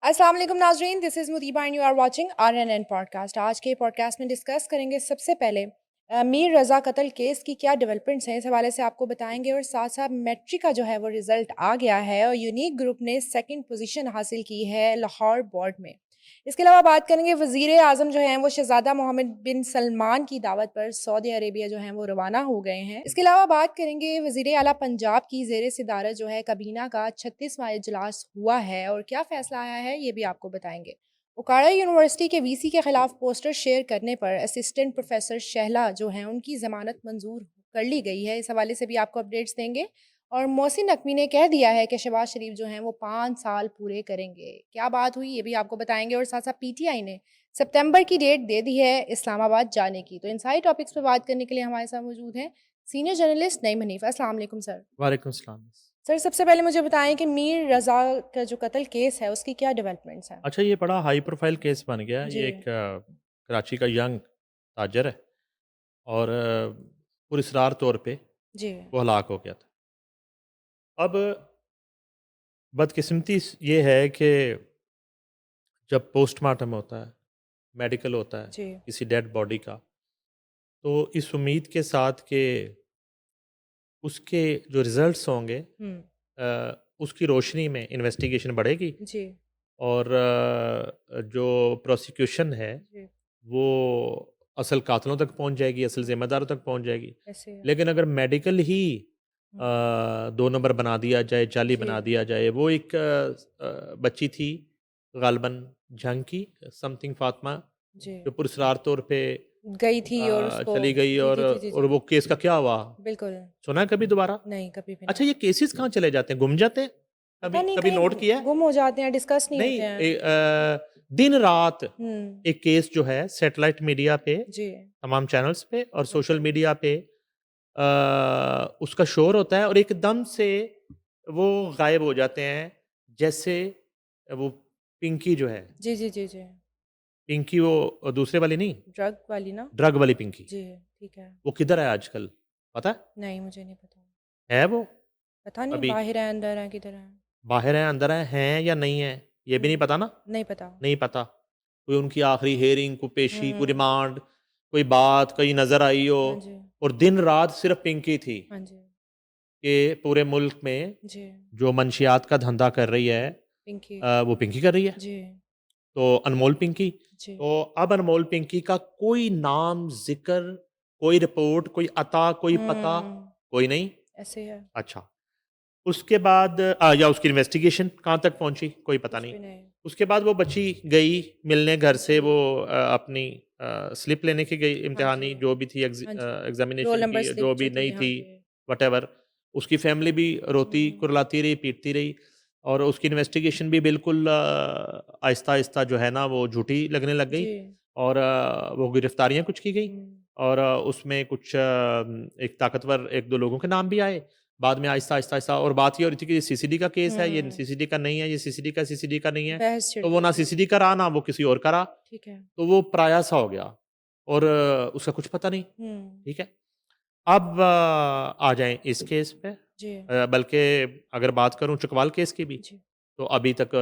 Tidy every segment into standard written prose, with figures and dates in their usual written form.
अस्सलाम वालेकुम नाजरीन, this is Mutiba and you are watching RNN podcast. आज के पॉडकास्ट में डिस्कस करेंगे सबसे पहले मीर रज़ा कत्ल केस की क्या डेवलपमेंट्स हैं, इस हवाले से आपको बताएंगे और साथ साथ मैट्रिक का जो है वो रिज़ल्ट आ गया है और यूनिक ग्रुप ने सेकंड पोजीशन हासिल की है लाहौर बोर्ड में। इसके अलावा बात करेंगे वज़ीर आज़म जो हैं वो शहज़ादा मोहम्मद बिन सलमान की दावत पर सऊदी अरेबिया जो हैं वो रवाना हो गए हैं। इसके अलावा बात करेंगे वज़ीर आला पंजाब की ज़ेर सदारत जो है काबीना का 36वां इजलास हुआ है और क्या फ़ैसला आया है ये भी आपको बताएंगे। उकाड़ा यूनिवर्सिटी के वीसी के खिलाफ पोस्टर शेयर करने पर असिस्टेंट प्रोफेसर शहला जो हैं उनकी ज़मानत मंजूर कर ली गई है। इस हवाले से भी आपको अपडेट्स देंगे। और मोहसिन नकवी ने कह दिया है कि शहबाज शरीफ जो हैं वो 5 साल पूरे करेंगे। क्या बात हुई ये भी आपको बताएँगे और साथ-साथ पीटीआई ने सितंबर की डेट दे दी है इस्लामाबाद जाने की। तो इन सारे टॉपिक्स पे बात करने के लिए हमारे साथ मौजूद हैं सीनियर जर्नलिस्ट नईम हनीफ़। अस्सलाम वालेकुम सर। वालेकुम सलाम। सर सबसे पहले मुझे बताएँ कि मीर रज़ा का जो कत्ल केस है उसकी क्या डेवलपमेंट्स हैं? अच्छा, ये बड़ा हाई प्रोफ़ाइल केस बन गया। जी, ये एक कराची का यंग ताजर है और पुरस्रार तौर पे जी, वो हलाक हो गया था। अब बदकिस्मती ये है कि जब पोस्टमार्टम होता है, मेडिकल होता है जी। किसी डेड बॉडी का, तो इस उम्मीद के साथ कि उसके जो रिज़ल्ट्स होंगे हुँ, उसकी रोशनी में इन्वेस्टिगेशन बढ़ेगी जी, और जो प्रोसिक्यूशन है जी। वो असल कातलों तक पहुंच जाएगी, असल ज़िम्मेदारों तक पहुंच जाएगी। ऐसे है। लेकिन अगर मेडिकल ही हुँ, 2 नंबर बना दिया जाए, जाली जी, बना दिया जाए, वो एक बच्ची थी गालिबन जंग की समथिंग फ़ातिमा, जी। जो पुरस्रार तौर पे गई थी और उसको चली गई जी, जी, जी, जी, और जी। वो केस का क्या हुआ? बिल्कुल। सुना है कभी दोबारा? नहीं, कभी भी अच्छा, नहीं। ये केसेस कहाँ चले जाते हैं? गुम जाते हैं? पता कभी नहीं कभी कहीं नोट किया है? गुम हो जाते हैं, डिस्कस नहीं नहीं, होते हैं। दिन-रात हुँ, एक केस जो है सैटेलाइट मीडिया पे, जी, तमाम चैनल्स पे और सोशल बिल्कुल। मीडिया पे उसका शोर होता है और एकदम से वो गायब हो जाते हैं। जैसे वो पिंकी जो है, जी, जी, जी, जी। पिंकी वो दूसरे वाली नहीं, ड्रग वाली ना? ड्रग वाली पिंकी। जी, ठीक है। वो किधर है आजकल, पता है? नहीं, मुझे नहीं पता। है वो पता नहीं अभी बाहिर है, अंदर है, किधर है? बाहर है, अंदर है या नहीं है? ये भी नहीं हुँ, पता ना? नहीं पता। नहीं पता। कोई उनकी आखिरी हियरिंग, कोई पेशी, कोई हुँ, रिमांड, कोई बात कहीं नज़र आई हो हाँ जी, और दिन-रात सिर्फ़ पिंकी थी हाँ जी, कि पूरे मुल्क में जी, जो मंशियात का धंधा कर रही है पिंकी। वो पिंकी कर रही है। जी, तो अनमोल पिंकी। जी। तो अब अनमोल पिंकी का कोई नाम, ज़िक्र, कोई रिपोर्ट, कोई अता, कोई पता, हुँ, कोई नहीं। ऐसे है, अच्छा, उसके बाद या उसकी इन्वेस्टिगेशन कहाँ तक पहुँची, कोई पता कुछ नहीं। भी नहीं। उसके बाद वो बच्ची गई मिलने घर से, जी, वो अपनी स्लिप लेने की गई, हाँ जी, इम्तिहानी जो भी थी हाँ जी। रोल एग्ज़ामिनेशन नंबर की, स्लिप जो जो भी थी, नहीं हाँ थी, जी। व्हाटएवर। उसकी फैमिली भी रोती, हुँ, कुर्लाती रही, पीटती रही और उसकी इन्वेस्टिगेशन भी बिल्कुल आहिस्ता-आहिस्ता जो है ना वो झूठी लगने लग गई जी, और वो गिरफ्तारियाँ कुछ की गई हुँ, और उसमें कुछ एक ताकतवर 1-2 लोगों के नाम भी आए। बाद में आहिस्ता-आहिस्ता और बात ये हो रही थी कि ये सीसीडी का केस है, ये हुँ, सीसीडी का नहीं है, ये सीसीडी का नहीं है। बहस छिड़ तो वो गई ना थी। सीसीडी का रहा, ना वो किसी और का रहा। ठीक है। तो वो पराया सा हो गया और उसका कुछ पता नहीं, हुँ, ठीक है? अब आ जाएँ इस केस पे, जी, बल्कि अगर बात करूँ चकवाल केस की भी, जी। तो अभी तक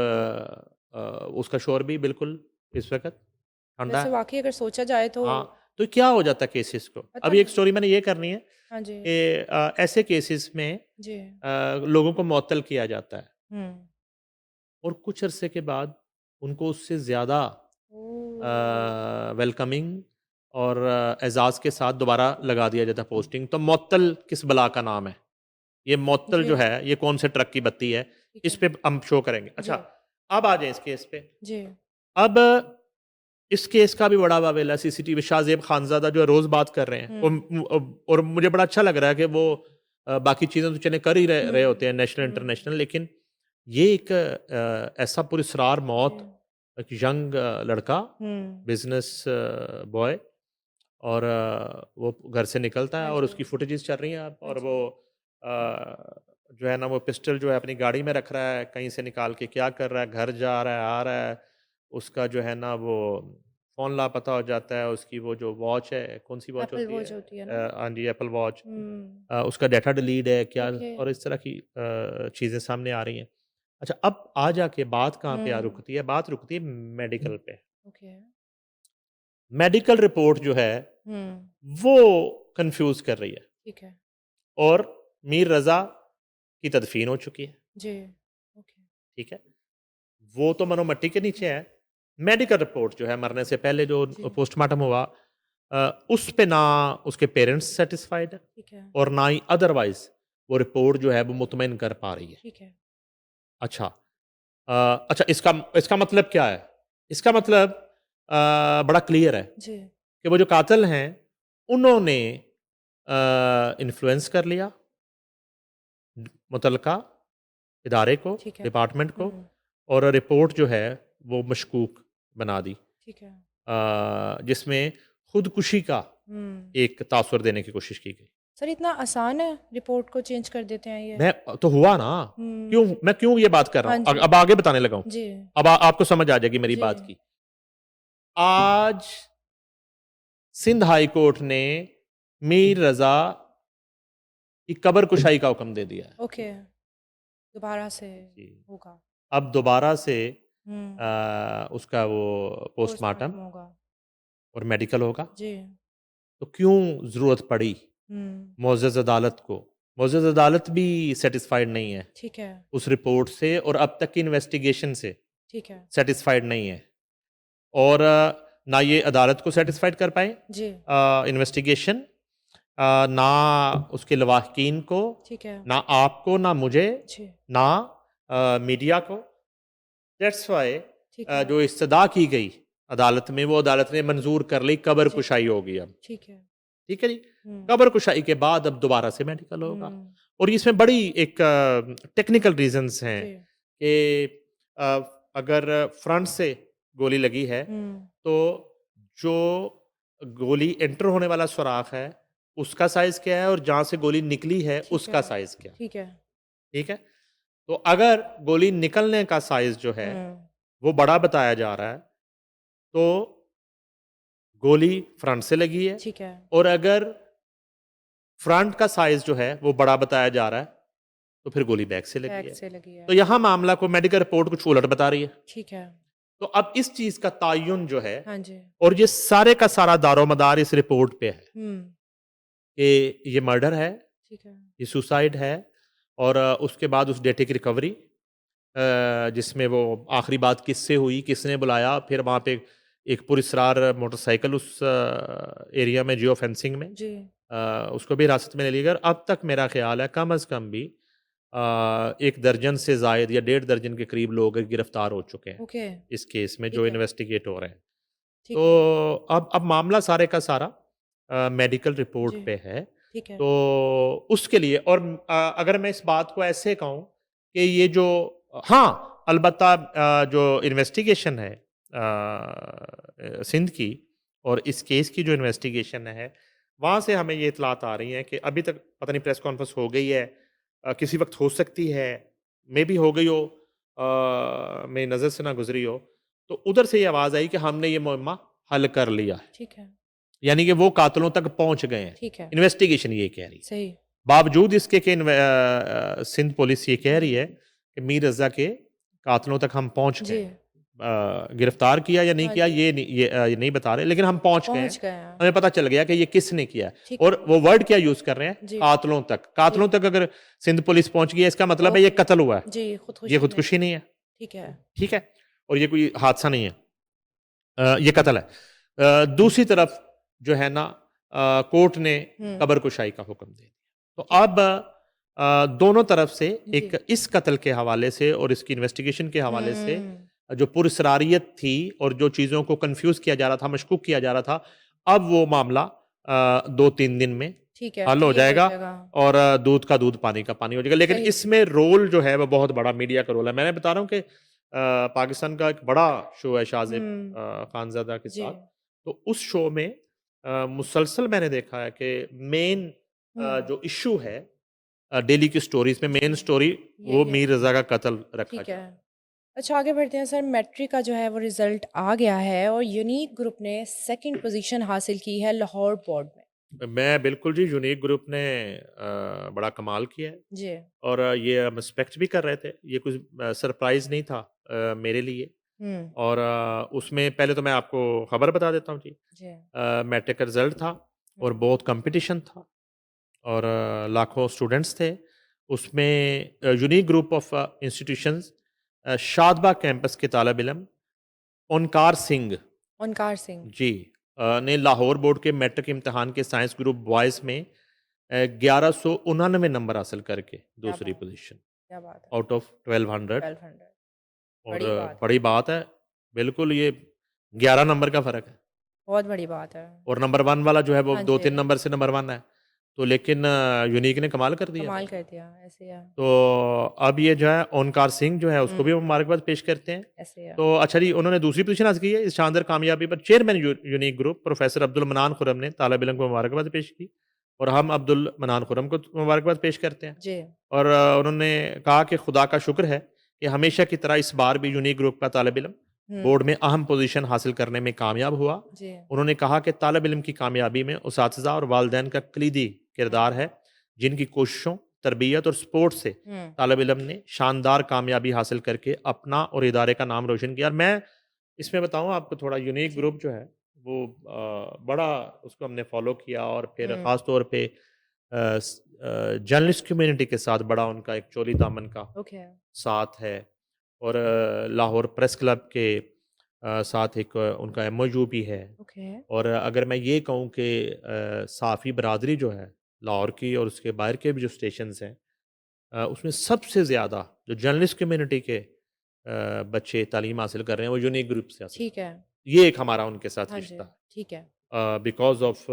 उसका शोर भी बिल्कुल इस वक़्त ठंडा वैसे है। वाक़ई अगर सोचा जाए तो हाँ, तो क्या हो जाता है केसेस को? पता अभी एक नहीं। स्टोरी मैंने ये करनी है हाँ जी, कि ऐसे केसेस में जी। लोगों को मुअत्तल किया जाता है हुँ। और कुछ अरसे के बाद उनको उससे ज़्यादा ओह! वेलकमिंग और एज़ाज़ के साथ दोबारा लगा दिया जाता है पोस्टिंग। तो मुअत्तल किस बला का नाम है? ये मुअत्तल जो जी, है, ये कौन से ट्रक की बत्ती है? ठीक इस है। पे हम शो करेंगे। अच्छा, जी, अब आ जाएँ इस केस पे। जी। अब इस केस का भी बड़ा वावेला सीसीटीवी शाहज़ेब खानज़ादा जो है रोज़ बात कर रहे हैं हुँ, और मुझे बड़ा अच्छा लग रहा है कि वो बाकी चीज़ें तो चलें कर ही रहे रहे हुँ, होते हैं नेशनल, हुँ। इंटरनेशनल, लेकिन ये एक ऐसा पुरस्रार जी। मौत, एक यंग लड़का, हुँ। बिज़नेस बॉय और वो घर से निकलता है हाँ और जी, उसकी फुटेजेस चल रही हैं अब हाँ और जी। वो जो है ना वो पिस्टल जो है अपनी गाड़ी में रख रहा है, कहीं से निकाल के क्या कर रहा है, घर जा रहा है, आ रहा है। उसका जो है ना वो फ़ोन लापता हो जाता है, उसकी वो जो वॉच है, कौन-सी वॉच एप्पल होती है? वॉच होती है ना? हाँ जी, एप्पल वॉच। हुँ। उसका डाटा डिलीट है क्या ओके। और इस तरह की चीज़ें सामने आ रही हैं। अच्छा, अब आ जाके बात कहाँ पे हुँ, रुकती है? बात रुकती है मेडिकल पे। ओके। मेडिकल रिपोर्ट जो है, हुँ, वो कन्फ्यूज़ कर रही है ठीक है। और मीर रज़ा की तदफ़ीन हो चुकी है, जी, ओके। ठीक है? वो तो मनो मट्टी के नीचे है। मेडिकल रिपोर्ट जो है मरने से पहले जो जी, पोस्टमार्टम हुआ उस पे ना उसके पेरेंट्स सैटिस्फाइड है ठीक है, और ना ही अदरवाइज़ वो रिपोर्ट जो है वो मुतमईन कर पा रही है। ठीक है। अच्छा अच्छा इसका इसका मतलब क्या है? इसका मतलब बड़ा क्लियर है जी, कि वो जो कातिल हैं, उन्होंने इन्फ्लुएंस कर लिया मुतल्लका इदारे को, ठीक है। डिपार्टमेंट को हुँ, और रिपोर्ट जो है वो मशकूक बना दी। ठीक है। जिसमें खुदकुशी का हुँ। एक तासुर देने की कोशिश की गई। सर इतना आसान है रिपोर्ट को चेंज कर देते हैं ये? मैं तो हुआ ना, हुँ, क्यों मैं क्यों ये बात कर रहा हाँ हूँ? जी, अब आगे बताने लगा हूँ। जी, अब आपको समझ आ जाएगी मेरी जी, बात की। आज सिंध हाई कोर्ट ने मीर रज़ा की कब्र कुशाई का हुक्म दे दिया है। ओके, दोबारा से जी। होगा। अब दोबारा से हुँ, उसका वो पोस्टमार्टम पोस्टमार्टम होगा। और मेडिकल होगा। जी, तो क्यों ज़रूरत पड़ी हुँ, मुअज़्ज़ज़ अदालत को? मुअज़्ज़ज़ अदालत भी सैटिस्फाइड नहीं है ठीक है, उस रिपोर्ट से और अब तक की इन्वेस्टिगेशन से ठीक है। सैटिस्फाइड नहीं है। और ना ये अदालत को सैटिस्फाइड कर पाए जी, इन्वेस्टिगेशन, ना उसके लवाहकीन को, ठीक है। ना आपको, ना मुझे, जी, ना मीडिया को। दैट्स व्हाई ठीक है। जो इस्तदा की गई अदालत में, वो अदालत ने मंजूर कर ली, कब्र जी, कुशाई होगी अब। ठीक है। ठीक है जी? हुँ, कब्र कुशाई के बाद अब दोबारा से मेडिकल होगा। हुँ, और इसमें बड़ी एक टेक्निकल रीज़न्स हैं जी, कि अ, अगर फ्रंट से गोली लगी है, हुँ, तो जो गोली एंटर होने वाला सुराख है, उसका साइज़ क्या है और जहाँ से गोली निकली है, ठीक उसका है, साइज़ क्या है। ठीक है। ठीक है? तो अगर गोली निकलने का साइज़ जो है, हुँ, वो बड़ा बताया जा रहा है, तो गोली फ्रंट से लगी है ठीक है, और अगर फ्रंट का साइज़ जो है, वो बड़ा बताया जा रहा है, तो फिर गोली बैक से लगी बैक है। से लगी है। तो यहाँ मामला को मेडिकल रिपोर्ट कुछ उलट बता रही है। ठीक है। तो अब इस चीज़ का तायुन जो है हाँ जी। और ये सारे का सारा दारोमदार इस रिपोर्ट पे है हुँ, कि ये मर्डर है, ठीक है। ये सुसाइड है और उसके बाद उस डेटे की रिकवरी जिसमें वो आखिरी बात किससे हुई, किसने बुलाया, फिर वहाँ पे एक पुरस्रार मोटरसाइकिल उस एरिया में जियो फेंसिंग में जी, उसको भी हिरासत में ले लिया गया और अब तक मेरा ख्याल है कम अज़ कम भी 1 दर्जन से ज़ायद या डेढ़ दर्जन के करीब लोग गिरफ्तार हो चुके हैं, ओके, इस केस में जो ठीक है, इन्वेस्टिगेट हो रहे हैं। ठीक है। तो अब मामला सारे का सारा मेडिकल रिपोर्ट जी, पे है। ठीक है। तो उसके लिए और अगर मैं इस बात को ऐसे कहूँ कि ये जो हाँ, अलबत्ता जो इन्वेस्टिगेशन है सिंध की और इस केस की जो इन्वेस्टिगेशन है, वहाँ से हमें ये इत्तलात आ रही हैं कि अभी तक पता नहीं प्रेस कॉन्फ्रेंस हो गई है, किसी वक़्त हो सकती है, मेबी हो गई हो, मेरी नज़र से ना गुज़री हो। तो उधर से ये आवाज़ आई कि हमने ये मुहम्मा हल कर लिया है। ठीक है, यानी कि वो कातिलों तक पहुँच गए हैं। ठीक है। इन्वेस्टिगेशन ये कह रही है। सही। बावजूद इसके कि सिंध पुलिस ये कह रही है हुँ, कि मीर रज़ा के कातिलों तक हम पहुँच गए जी, हैं। गिरफ्तार किया या नहीं हाँ किया जी, ये नहीं बता रहे, लेकिन हम पहुँच गए हैं। पहुँच गए हैं। हमें पता चल गया कि ये किसने किया है ठीक है। और वो वर्ड क्या यूज़ कर रहे हैं? जी, कातिलों तक। जी, कातिलों तक अगर सिंध पुलिस पहुँच गई है, इसका मतलब है ये ओके। कत्ल हुआ है। जी, ये खुदकुशी नहीं। खुदकुशी नहीं है। ठीक है। ठीक है? और ये कोई हादसा नहीं है। ये कत्ल है। दूसरी तरफ जो है ना कोर्ट ने हुँ, कब्र कुशाई का हुक्म दे दिया। तो ठीक है। अब दोनों तरफ से जी। एक इस कत्ल के हवाले से और इसकी इन्वेस्टिगेशन के हवाले से हुँ, जो पुरस्रारियत थी और जो चीज़ों को कन्फ्यूज़ किया जा रहा था, मशकूक किया जा रहा था, अब वो मामला 2-3 दिन में ठीक है, हल हो क्लियर हो जाएगा जाएगा। और दूध का दूध, पानी का पानी हो जाएगा। लेकिन सही। इसमें रोल जो है वो बहुत बड़ा मीडिया का रोल है। मैंने बता रहा हूँ कि पाकिस्तान का एक बड़ा शो है शाज़िब हुँ, खानज़ादा के जी। साथ। तो उस शो में मुसलसल मैंने देखा है कि मेन हुँ, जो इश्यू है डेली की स्टोरीज़ में जी, मेन स्टोरी वो यही है। मीर रज़ा का कत्ल रखा ठीक है। जाता है। अच्छा आगे बढ़ते हैं सर मैट्रिक का जो है वो रिज़ल्ट आ गया है और यूनिक ग्रुप ने सेकंड पोज़ीशन हासिल की है लाहौर बोर्ड में। मैं बिल्कुल जी, यूनिक ग्रुप ने बड़ा कमाल किया है जी। और ये हम एक्सपेक्ट भी कर रहे थे। ये कुछ सरप्राइज़ नहीं था मेरे लिए हुँ, और उसमें पहले तो मैं आपको खबर बता देता हूँ जी। जी। मैट्रिक का रिज़ल्ट था और हुँ, बहुत कॉम्पिटिशन था और लाखों स्टूडेंट्स थे। उसमें unique group of institutions Shadbagh campus के तालिब इल्म ओंकार सिंह ओंकार सिंह। जी ने लाहौर बोर्ड के मैट्रिक इम्तिहान के साइंस ग्रुप बॉयज़ में 1199 नंबर हासिल करके क्या दूसरी बात है! पोजीशन क्या बात है! आउट ऑफ 1200 1200 और बड़ी बात है। बड़ी बात है। बिल्कुल ये 11 नंबर का फ़र्क है बहुत बड़ी बात है। और नंबर 1 वाला जो है वो हाँ 2-3 जी, नंबर से नंबर 1 है। तो लेकिन यूनिक ने कमाल कर दिया। कमाल कर दिया। ऐसे ही है। तो अब ये जो है ओंकार सिंह जो है उसको भी हुँ, मुबारकबाद पेश करते हैं। ऐसे ही है। तो अच्छा जी उन्होंने दूसरी पोज़ीशन हासिल की है इस शानदार कामयाबी पर chairman unique group professor Abdul मनान खुर्रम ने तालिब इल्म को मुबारकबाद पेश की और हम अब्दुल मनान खुर्रम को मुबारकबाद पेश करते हैं। जी। और उन्होंने कहा कि खुदा का शुक्र है कि हमेशा की तरह इस बार भी यूनिक ग्रुप का तालिब इल्म हुँ, बोर्ड में अहम पोज़ीशन हासिल करने में कामयाब हुआ। जी। उन्होंने कहा कि तालिब इल्म की कामयाबी में उसातिज़ा और वालिदैन का कलीदी हुँ, किरदार है, जिनकी कोशिशों, तरबियत और सपोर्ट से हुँ, तालिब इल्म ने शानदार कामयाबी हासिल करके अपना और इदारे का नाम रोशन किया। और मैं इसमें बताऊँ आपको थोड़ा यूनिक जी। ग्रुप जो है वो बड़ा उसको हमने फ़ॉलो किया और फिर हुँ, ख़ास तौर पे जर्नलिस्ट कम्युनिटी के साथ बड़ा उनका एक चोली दामन का ओके, साथ है और लाहौर प्रेस क्लब के साथ एक उनका एमओयू भी है ओके। और अगर मैं ये कहूँ कि साफ़ी बरादरी जो है लाहौर की और उसके बाहर के भी जो स्टेशंस हैं उसमें सबसे ज़्यादा जो जर्नलिस्ट कम्युनिटी के बच्चे तालीम हासिल कर रहे हैं वो यूनिक ग्रुप से हासिल कर ठीक रहे है। हैं। ये एक हमारा उनके साथ हाँ जी, रिश्ता ठीक है। है बिकॉज़ ऑफ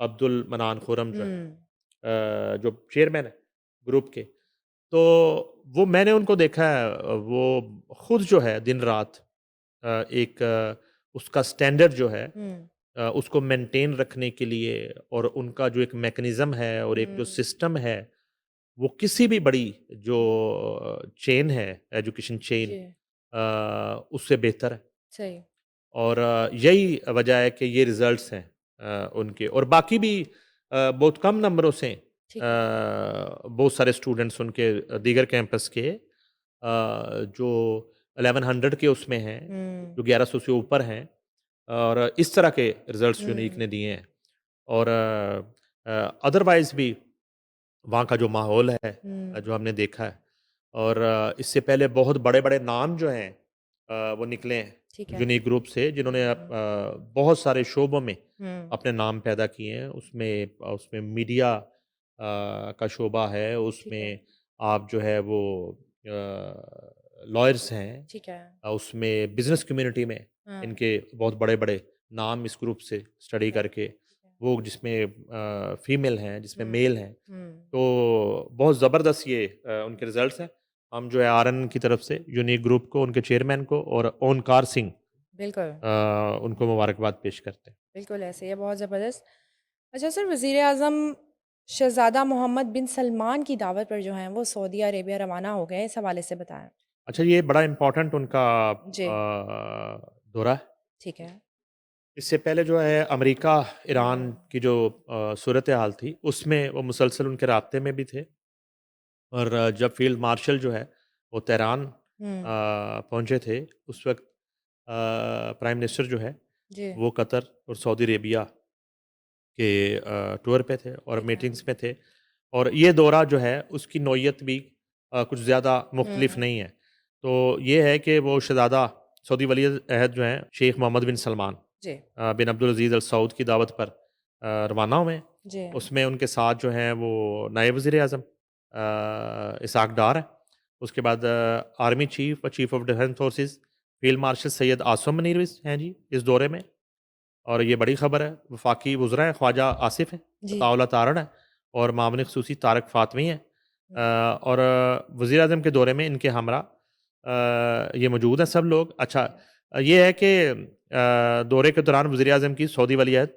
अब्दुल मनान खुरम जो है हुँ, जो चेयरमैन है ग्रुप के। तो वो मैंने उनको देखा है वो खुद जो है दिन-रात एक उसका स्टैंडर्ड जो है हुँ, उसको मेंटेन रखने के लिए और उनका जो एक मैकेनिज़्म है और एक जो हुँ, सिस्टम है, वो किसी भी बड़ी जो चेन है, एजुकेशन चेन जी, उससे बेहतर है। सही। और यही वजह है कि ये रिज़ल्ट्स हैं उनके और बाकी भी बहुत कम नंबरों से ठीक है। बहुत सारे स्टूडेंट्स उनके दीगर कैंपस के जो 1100 के उसमें हैं, हुँ, जो 1100 से ऊपर हैं और इस तरह के रिज़ल्ट्स यूनिक हुँ, ने दिए हैं। और अदरवाइज़ भी वहाँ का जो माहौल है हुँ, जो हमने देखा है और इससे पहले बहुत बड़े-बड़े नाम जो हैं वो निकले हैं ठीक है। यूनिक ग्रुप से जिन्होंने हुँ, बहुत सारे शोबों में हुँ, अपने नाम पैदा किए हैं। उसमें उसमें मीडिया का शोबा है, ठीक है, उसमें आप जो है वो लॉयर्स हैं ठीक है। उसमें बिज़नेस कम्युनिटी में हाँ, इनके बहुत बड़े-बड़े नाम इस ग्रुप से स्टडी ठीक है, करके ठीक है। वो जिसमें फीमेल हैं, जिसमें हुँ, मेल हैं। हुँ, तो बहुत ज़बरदस्त ये उनके रिज़ल्ट्स हैं। हम जो है आरएन की तरफ से यूनिक ग्रुप को, उनके चेयरमैन को और ओंकार सिंह बिल्कुल, उनको मुबारकबाद पेश करते हैं। बिल्कुल ऐसे ही है, बहुत ज़बरदस्त। अच्छा सर, वज़ीर-ए-आज़म शहज़ादा मोहम्मद बिन सलमान की दावत पर जो हैं, वो सऊदी अरेबिया रवाना हो गए हैं, इस हवाले से बताएँ? अच्छा ये बड़ा इम्पोर्टेंट उनका जी, दौरा है। ठीक है। इससे पहले जो है अमेरिका, ईरान हुँ, की जो सूरत-ए-हाल थी, उसमें वो मुसलसल उनके राब्ते में भी थे और जब फ़ील्ड मार्शल जो है, वो तेहरान हुँ, पहुँचे थे, उस वक़्त प्राइम मिनिस्टर जो है, जी, वो कतर और सऊदी अरेबिया के टूर पे थे और ठीक है। मीटिंग्स में थे और ये दौरा जो है, उसकी नौइयत भी कुछ ज़्यादा मुख्तलिफ हुँ, नहीं है। तो ये है कि वो शहज़ादा सऊदी वली अहद जो हैं, शेख मोहम्मद बिन सलमान जी, बिन अब्दुल अज़ीज़ अल सऊद की दावत पर रवाना हुए। जी, उसमें उनके साथ जो हैं वो नायब वज़ीर-ए-आज़म इसहाक़ डार हैं। उसके बाद army chief chief of defence forces field marshal Syed Asim Munir भी हैं जी इस दौरे में और ये बड़ी ख़बर है। वफ़ाकी वज़रा हैं ख्वाजा आसिफ़ हैं, जी, अताउल्लाह तारण हैं और मामले ख़ुसूसी तारक फ़ातमी हैं। हुँ, और वज़ीर-ए-आज़म के दौरे में इनके हमरा ये मौजूद हैं सब लोग। अच्छा ठीक है। ये है कि दौरे के दौरान वज़ीर-ए-आज़म की सऊदी वली-अहद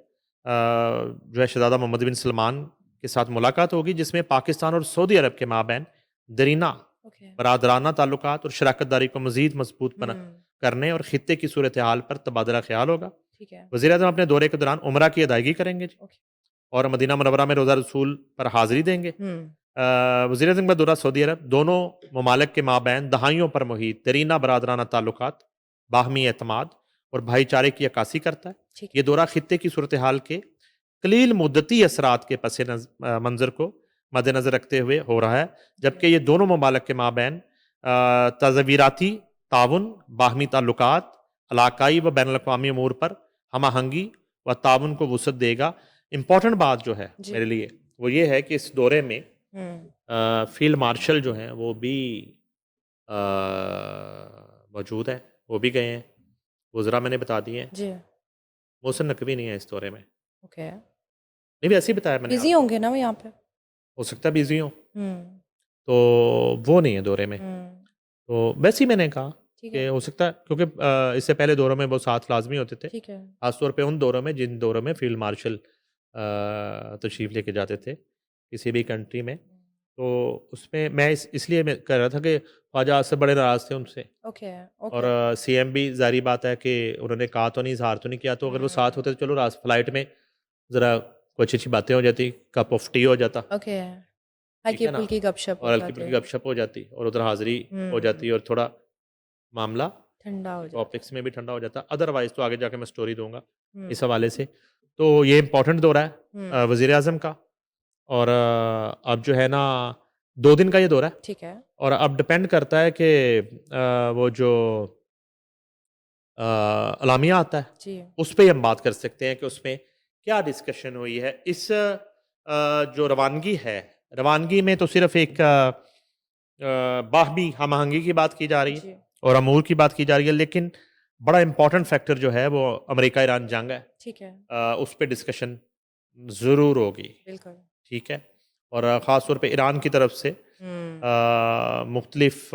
जो है शहज़ादा मोहम्मद बिन सलमान के साथ मुलाकात होगी जिसमें पाकिस्तान और सऊदी अरब के माबैन दरीना ओके, बरादराना ताल्लुकात और शराकत दारी को मज़ीद मज़बूत हुँ, करने और ख़ित्ते की सूरत हाल पर तबादला ख़्याल होगा। ठीक है, वज़ीर-ए-आज़म अपने दौरे के दौरान उमरा की अदायगी करेंगे जी। ओके। और मदीना मुनव्वरा में रोज़ा रसूल पर हाज़िरी देंगे। वज़ीर-ए-आज़म का दौरा सऊदी अरब, दोनों ममालिक के माबैन दहाइयों पर मुहीत दरीना बरादराना ताल्लुकात, बाहमी एतमाद और भाईचारे की अक्कासी करता है। ठीक ये दौरा खित्ते की सूरत हाल के कलील मुद्दती असरात के मंज़र को मद्देनज़र रखते हुए हो रहा है, जबकि ये दोनों ममालिक के माबैन तज़वीराती ताउन, बाहमी ताल्लुकात, इलाकाई व बैनुल अक़वामी अमूर पर हम-आहंगी व ताउन को वुसअत देगा। इम्पॉर्टेंट बात जो है जी। मेरे लिए वो ये है कि इस दौरे में हुँ, फील्ड मार्शल जो हैं वो भी अ, मौजूद हैं, वो भी गए हैं। वज़रा मैंने बता दिए हैं। जी, मोहसिन नकवी नहीं है इस दौरे में। ओके। नहीं, वैसे ही बताया मैंने बिज़ी आपको। होंगे ना वो यहाँ पे? हो सकता है बिज़ी हों, हुँ, तो वो नहीं है दौरे में। हुँ, तो वैसे ही मैंने कहा ठीक कि है, हो सकता है क्योंकि इससे पहले दौरों में वो साथ लाज़मी होते थे। ठीक है। ख़ास तौर पे उन दौरों में जिन दौरों में फ़ील्ड मार्शल तशरीफ़ लेके जाते थे, किसी भी कंट्री में। तो उसमें मैं इसलिए मैं कह रहा था कि ख्वाजा आसिफ़ बड़े नाराज़ थे उनसे ओके, और ओके। सीएम भी ज़ाहिर बात है कि उन्होंने कहा तो नहीं, इज़हार तो नहीं किया, तो अगर वो साथ होते हुँ, तो चलो फ़्लाइट में ज़रा कुछ अच्छी-अच्छी बातें हो जाती, कप ऑफ टी हो जाता, ओके। ठीक है ना? हल्की-फुल्की गपशप और हो हल्की-फुल्की जाते। गपशप हो जाती और उधर हाज़िरी हो जाती हुँ, और थोड़ा मामला ठंडा हो जाता। टॉपिक्स में भी ठंडा हो जाता। अदरवाइज़ तो आगे जाके मैं स्टोरी दूँगा हुँ, इस हवाले से। तो ये इम्पोर्टेंट दौरा है हुँ, वज़ीर-ए-आज़म का और अब जो है ना 2 दिन का ये दौरा है ठीक है। और अब डिपेंड करता है कि वो जो अलामिया आता है, जी, उस पे ही हम बात कर सकते हैं कि उसमें क्या डिस्कशन हुई है। इस जो रवानगी है, रवानगी में तो सिर्फ़ एक बाहमी हम-आहंगी की बात की जा रही है जी, और अमूर की बात की जा रही है, लेकिन बड़ा इम्पोर्टेंट फैक्टर जो है वो अमेरिका-ईरान जंग है। ठीक है, उस पे डिस्कशन ज़रूर होगी, बिल्कुल। ठीक है? और ख़ास तौर पे ईरान की तरफ से हुँ, मुख्तलिफ़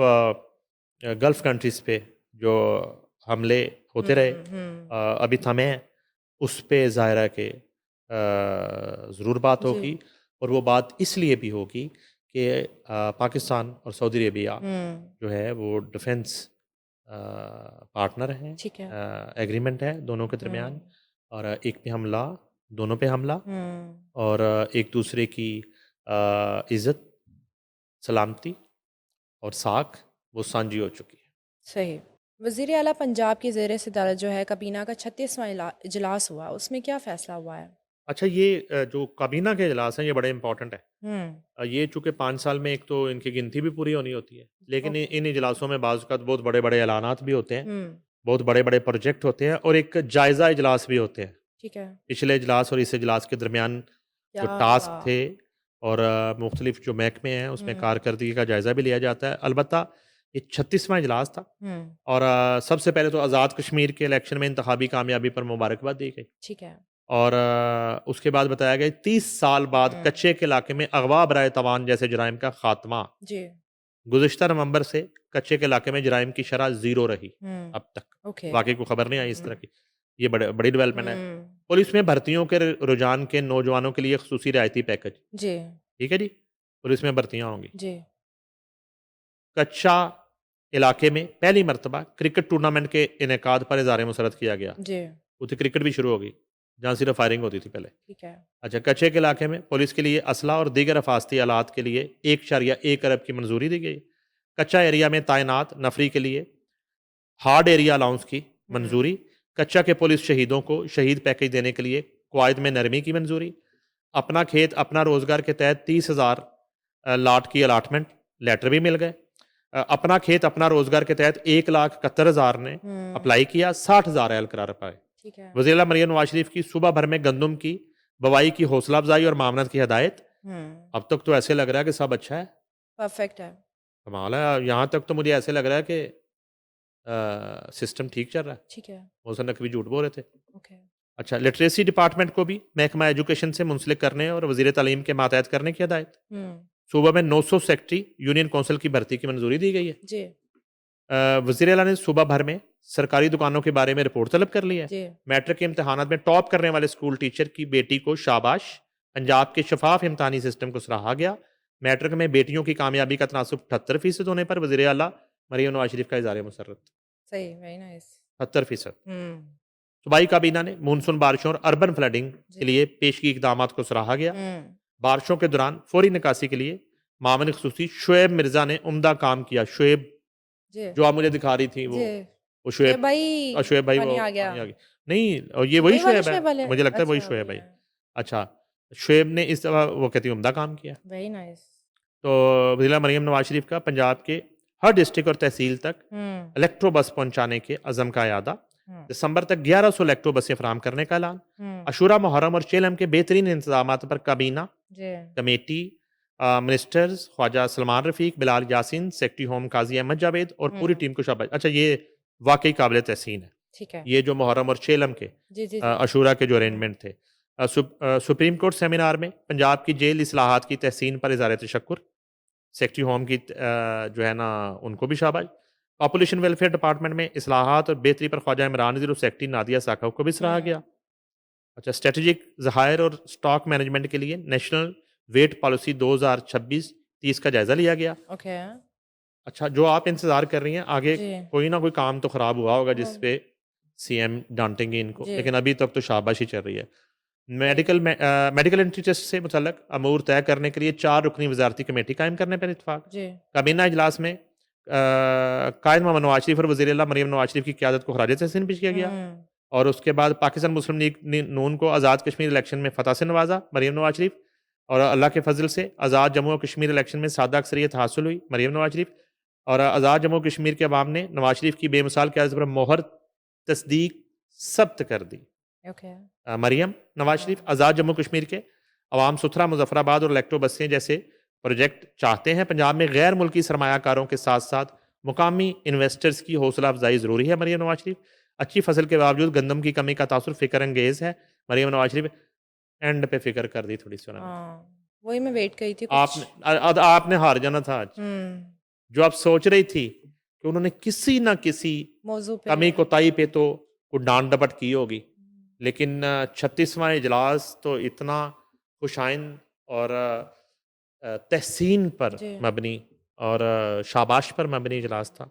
गल्फ़ कंट्रीज़ पे जो हमले होते रहे हुँ, हुँ। अभी थमे हैं, उस पे ज़ाहिर है कि ज़रूर बात जी, होगी और वो बात इसलिए भी होगी कि पाकिस्तान और सऊदी अरेबिया हुँ, जो है वो डिफेंस पार्टनर हैं, ठीक है। एग्रीमेंट है दोनों के दरमियान हुँ, और एक पे हमला, दोनों पे हमला हुँ, और एक दूसरे की इज़्ज़त, सलामती और साख वो साँझी हो चुकी है। सही। वज़ीर आला पंजाब की ज़ेर सदारत जो है काबीना का 36वां इजलास हुआ, उसमें क्या फ़ैसला हुआ है? अच्छा ये जो काबीना के इजलास हैं ये बड़े इंपॉर्टेंट हैं। हुँ, ये चूँकि 5 साल में एक तो इनकी गिनती भी पूरी होनी होती है, लेकिन ओके। इन इजलासों में बाज़ औक़ात बहुत बड़े-बड़े ऐलानात भी होते हैं, हुँ, बहुत बड़े-बड़े प्रोजेक्ट होते हैं और एक जायज़ा इजलास भी होते हैं। ठीक है। पिछले इजलास और इस इजलास के दरमियान जो क्या टास्क थे और मुख्तलिफ जो महकमे हैं उसमें हुँ, कारकर्दगी का जायज़ा भी लिया जाता है। अलबत्ता ये 36वां इजलास था हुँ, और सबसे पहले तो आज़ाद कश्मीर के इलेक्शन में इंतखाबी कामयाबी पर मुबारकबाद दी गई ठीक है। और उसके बाद बताया गया 30 साल बाद हुँ, कच्चे के इलाके में अगवा बराए तवान जैसे जराइम का खात्मा। जी, गुज़िश्ता नवंबर से कच्चे के इलाके में जराइम की शरह ज़ीरो रही हुँ, अब तक। ओके। बाकी को खबर नहीं आई इस हुँ, तरह की। ये बड़ी डेवलपमेंट है। हुँ, पुलिस में भर्तियों के रुझान के नौजवानों के लिए ख़ुसूसी रियायती पैकेज। जी, ठीक है जी? पुलिस में भर्तियाँ होंगी। जी, कच्चा इलाके में पहली मर्तबा क्रिकेट टूर्नामेंट के इनेकाद पर इज़हार मसर्रत किया गया। जी, उधर क्रिकेट भी शुरू हो गई, जहाँ सिर्फ़ फायरिंग होती थी पहले। ठीक है। अच्छा, कच्चे के इलाके में पुलिस के लिए असला और दीगर हिफाजती आलात के लिए 1.1 अरब की मंजूरी दी गई। कच्चा एरिया में तैनात नफरी के लिए हार्ड एरिया अलाउंस की हुँ, मंजूरी। कच्चा के पुलिस शहीदों को शहीद पैकेज देने के लिए कवायद में नरमी की मंजूरी। अपना खेत अपना रोज़गार के तहत 30,000 लाट की अलाटमेंट लेटर भी मिल गए। अपना खेत अपना रोज़गार के तहत 1,71,000 ने हुँ, अप्लाई किया, 60,000 अहल करार पाए। ठीक है। वज़ीर आला मरियम नवाज शरीफ की सुबह भर में गंदम की बवाई की हौसला अफजाई और मामनत की हदायत। हुँ, अब तक तो ऐसे लग रहा है कि सब अच्छा है, परफ़ेक्ट है। कमाल है। यहाँ तक तो मुझे ऐसे लग रहा है कि सिस्टम ठीक चल रहा है। ठीक है, मौसम नकवी झूठ बोल रहे थे। ओके। अच्छा, लिटरेसी डिपार्टमेंट को भी महकमा एजुकेशन से मुंसलिक करने और वज़ीर तालीम के मातहत करने की हदायत। हुँ, सूबा में 900 सेक्रेटरी यूनियन कौंसिल की भर्ती की मंजूरी दी गई है। जी, वज़ीर आला ने सूबा भर में सरकारी दुकानों के बारे में रिपोर्ट तलब कर ली है। जी, मैट्रिक के इम्तहानात में टॉप करने वाले स्कूल टीचर की बेटी को शाबाश। पंजाब के शफाफ इम्तहानी सिस्टम को सराहा गया। मैट्रिक में बेटियों की कामयाबी का तनासुब 78% होने पर वज़ीर आला मरियम नवाज शरीफ का इज़हार मसर्रत। सही, वेरी नाइस। 78%। हुँ, सूबाई काबीना ने मानसून बारिशों और अर्बन फ्लडिंग जी। के लिए पेशगी इकदाम को सराहा गया। बारिशों के दौरान फौरी निकासी के लिए मामले खसूसी शुएब मिर्जा ने उम्दा काम किया। शुएब जी। जो आप मुझे दिखा रही थी जी। वो शुएब शुएब भाई शुएब भाई पानी वो आ गया। पानी आ गया नहीं, और ये वही वही वाले शुएब है, शुएब वाले? मुझे लगता है वही अच्छा, शुएब वही है। है। अच्छा, शुएब ने इस दफा वो कहती है उम्दा काम किया। Very nice. तो ज़िला मरियम नवाज शरीफ का पंजाब के हर डिस्ट्रिक्ट और तहसील तक हुँ, इलेक्ट्रो बस पहुंचाने के अज़म का यादा। हुँ, दिसंबर तक 1100 इलेक्ट्रो बसें फराहम करने का ऐलान। हुँ। अशूरा मुहर्रम और चेलम के बेहतरीन इंतजाम पर काबीना जी। कमेटी मिनिस्टर्स ख्वाजा सलमान रफ़ीक, बिलाल यासीन, सेक्रेटरी होम काजी अहमद जावेद और पूरी हुँ, टीम को शाबाश। अच्छा, ये वाकई काबिल तहसीन है। ठीक है। ये जो मुहर्रम और चेलम के जी, जी, जी। अशूरा के जो हुँ, अरेंजमेंट थे। सुप्रीम कोर्ट सेमिनार में पंजाब की जेल इस्लाहात की तहसीन पर इज़हार तशक्कुर। सेक्रेटरी होम की जो है ना उनको भी शाबाश। पॉपुलेशन वेलफेयर डिपार्टमेंट में इस्लाहात और बेहतरी पर ख्वाजा इमरान नज़ीर और सेक्रेटरी नादिया साखव को भी सराहा हुँ, गया। अच्छा, स्ट्रेटेजिक ज़खायर और स्टॉक मैनेजमेंट के लिए नेशनल वेट पॉलिसी 2026-30 का जायज़ा लिया गया। ओके। अच्छा, जो आप इंतज़ार कर रही हैं आगे जी। कोई ना कोई काम तो ख़राब हुआ होगा जिस वो पे सीएम डांटेंगे इनको, जी, लेकिन अभी तक तो शाबाशी चल रही है। सही। मेडिकल एंट्री टेस्ट से मुतल्लक अमूर तय करने के लिए 4 रुकनी वज़ारती कमेटी कायम करने पर इत्तेफ़ाक। जी। काबीना इजलास में कायद मोहम्मद नवाज शरीफ और वज़ीर आला मरियम नवाज शरीफ की क़यादत को खराज तहसीन पेश किया गया। हुँ, और उसके बाद पाकिस्तान मुस्लिम लीग ने नून को आज़ाद कश्मीर इलेक्शन में फ़तह से नवाजा मरियम नवाज शरीफ। और अल्लाह के फजल से आज़ाद जम्मू और कश्मीर इलेक्शन में सादा अक्सरियत हासिल हुई मरियम नवाज शरीफ। और आज़ाद जम्मू और कश्मीर के अवाम ने नवाज शरीफ की बेमिसाल क़यादत पर मोहर तस्दीक सब्त कर दी। ओके। मरियम नवाज हुँ, शरीफ आज़ाद जम्मू कश्मीर के अवाम सुथरा मुजफ्फराबाद और इलेक्ट्रो बसें जैसे प्रोजेक्ट चाहते हैं। पंजाब में गैर मुल्की सरमायाकारों के साथ साथ मुकामी इन्वेस्टर्स की हौसला अफजाई ज़रूरी है। मरियम नवाज शरीफ अच्छी फसल के बावजूद गंदम की कमी का तासुर फ़िक्र अंगेज़ है। मरियम नवाज शरीफ एंड पे फ़िक्र कर दी थोड़ी सी उन्होंने। हाँ, वही मैं वेट कर रही थी कुछ। आपने हार जाना था आज। हुँ, जो आप सोच रही थी कि उन्होंने किसी ना किसी मौज़ू पे कमी कोताही पे तो कोई डांट डपट की होगी, लेकिन 36वां इजलास तो इतना खुशाइन और तहसीन पर जी। मबनी और शाबाश पर मबनी इजलास था।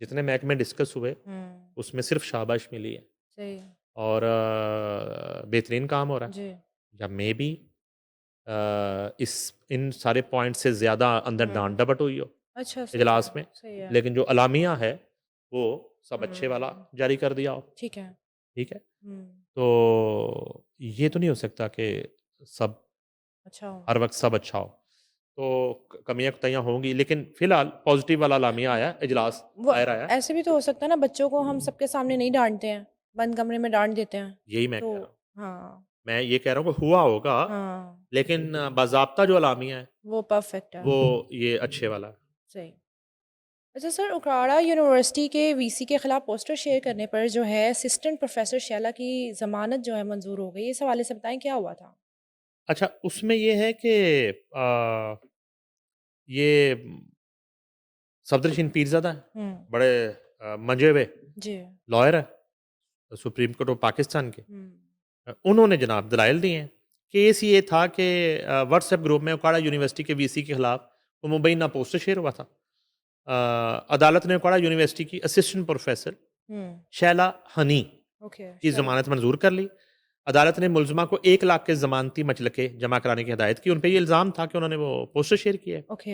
जितने महकमे डिस्कस हुए हुँ, उसमें सिर्फ शाबाश मिली है। सही। और बेहतरीन काम हो रहा है। जी। या मे बी इस इन सारे पॉइंट से ज़्यादा अंदर डांट हुँ, डपट हुई हो अच्छा सही है, इजलास में, सही है। लेकिन जो अलामिया है वो सब अच्छे वाला हुँ, जारी कर दिया हो। ठीक है। ठीक है, हुँ, तो ये तो नहीं हो सकता कि सब अच्छा हो। हर वक्त सब अच्छा हो। तो कमियां कुताहियां होंगी, लेकिन फिलहाल पॉजिटिव वाला लामिया आया, इजलास वो दायर आया। ऐसे भी तो हो सकता है ना बच्चों को हम सबके सामने नहीं डाँटते हैं, बंद कमरे में डाँट देते हैं। यही मैं तो कह रहा हूँ। हाँ, मैं ये कह रहा हूँ कि हुआ होगा, हाँ, लेकिन बाज़ाब्ता जो लामिया है वो परफेक्ट है। वो ये अच्छे वाला है। सही। अच्छा सर, उकाड़ा यूनिवर्सिटी के वीसी के खिलाफ पोस्टर शेयर करने पर जो है असिस्टेंट प्रोफेसर शैला की ज़मानत जो है मंजूर हो गई। इस हवाले से बताएं क्या हुआ था? अच्छा, उसमें ये है कि ये सफदरजंग पीरज़ादा हैं, हुँ, बड़े मंजे हुए जी। लॉयर है सुप्रीम कोर्ट ऑफ पाकिस्तान के। हुँ, उन्होंने जनाब दलाइल दिए हैं। केस ये था कि व्हाट्सएप ग्रुप में उकाड़ा यूनिवर्सिटी के वीसी के खिलाफ वो मुबैना पोस्टर शेयर हुआ था। अदालत ने उकाड़ा यूनिवर्सिटी की असिस्टेंट प्रोफेसर हुँ, शैला हनी ओके, की शायद ज़मानत मंजूर कर ली। अदालत ने मुलज़मा को 1 लाख के ज़मानती मचलके जमा कराने की हिदायत की। उन पे ये इल्ज़ाम था कि उन्होंने वो पोस्टर शेयर किया है। ओके,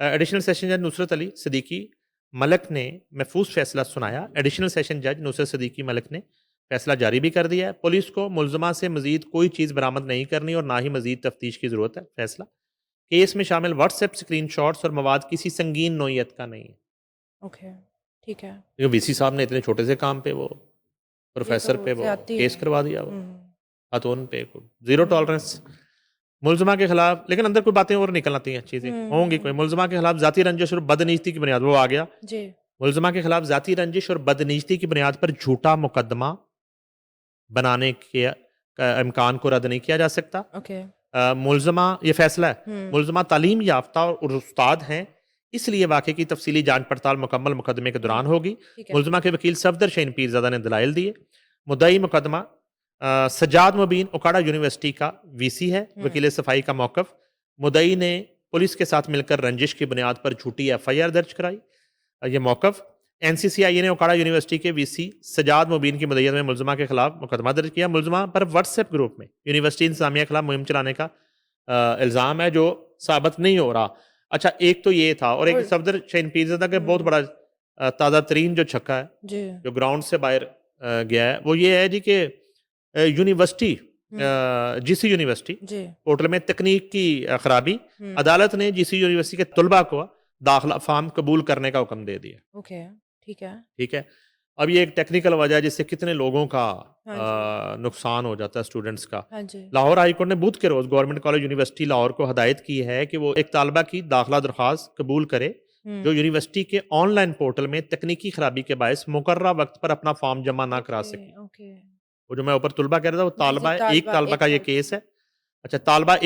एडिशनल सेशन जज नुसरत अली सिद्दीकी मलिक ने महफूज फैसला सुनाया। एडिशनल सेशन जज नुसरत सिद्दीकी मलिक ने फैसला जारी भी कर दिया है। पुलिस को मुलज़मा से मज़ीद कोई चीज़ बरामद नहीं करनी और ना ही मज़ीद तफ्तीश की ज़रूरत है। फैसला केस में शामिल व्हाट्सएप स्क्रीनशॉट्स और मवाद किसी संगीन नौइयत का नहीं है। ओके, ठीक है। क्योंकि वीसी साहब ने इतने छोटे से काम पे वो ये तो प्रोफेसर पे वो ज़्यादती केस है। करवा दिया, वो हुँ, खातून पे ज़ीरो हुँ, टॉलरेंस मुलज़मा के खिलाफ। लेकिन अंदर कोई बातें और निकल आती हैं, चीज़ें होंगी कोई। हुँ, मुलज़मा के खिलाफ ज़ाती रंजिश और बदनीयती की बुनियाद वो आ गया। जी, मुलज़मा के खिलाफ ज़ाती रंजिश और बदनीयती की बुनियाद पर झूठा मुकदमा बनाने के इम्कान को रद्द नहीं किया जा सकता। ओके, मुलज़मा ये फैसला है, हुँ, मुलज़मा तालीम याफ्ता और उस्ताद हैं, इसलिए वाक़े की तफसीली जाँच पड़ताल मुकम्मल मुकदमे के दौरान हुँ, होगी। ठीक है। मुलज़मा के वकील सफदर शहीन पीरज़ादा ने दलाइल दिए। मुद्दई मुकदमा सज्जाद मुबीन उकाड़ा यूनिवर्सिटी का वीसी है। हुँ, वकील सफ़ाई का मौक़िफ़ मुद्दई ने पुलिस के साथ मिलकर रंजिश की बुनियाद पर झूठी एफ़आईआर दर्ज कराई। ये मौक़िफ़ एनसीसीआई ने ओकाड़ा यूनिवर्सिटी के वीसी सजाद मुबीन की मदयत में मुलजमा के खिलाफ मुकदमा दर्ज किया। मुलजमा पर व्हाट्सएप ग्रुप में यूनिवर्सिटी इंतजामिया के खिलाफ मुहिम चलाने का इल्ज़ाम है, जो साबित नहीं हो रहा। अच्छा, एक तो ये था, और एक और सफदर शहीन पीरज़ादा का बहुत हुँ, बड़ा ताज़ा तरीन जो छक्का है, जी। जो ग्राउंड से बाहर गया है, वो ये है जी कि यूनिवर्सिटी हुँ, जीसी यूनिवर्सिटी जी। पोर्टल में तकनीक की खराबी, हुँ, अदालत ने जीसी यूनिवर्सिटी के तलबा को दाखिला फॉर्म कबूल करने का हुक्म दे दिया। ओके, ठीक है। ठीक है। अब ये एक टेक्निकल वजह है जिससे कितने लोगों का हाँ जी, नुकसान हो जाता है, स्टूडेंट्स का। हाँ जी। लाहौर हाई कोर्ट ने बुध के रोज़ गवर्नमेंट कॉलेज यूनिवर्सिटी लाहौर को हदायत की है कि वो एक तालबा की दाखिला दरख्वास्त कबूल करे हुँ, जो यूनिवर्सिटी के ऑनलाइन पोर्टल में तकनीकी खराबी के बायस मुकर्रा वक्त पर अपना फॉर्म जमा ना करा ओके, सकी। ओके। वो जो मैं ऊपर तुलबा कह रहा था, वो जी, जी, तालबा है, एक तालबा तालबा एक का ये तालबा केस है। अच्छा, तालबा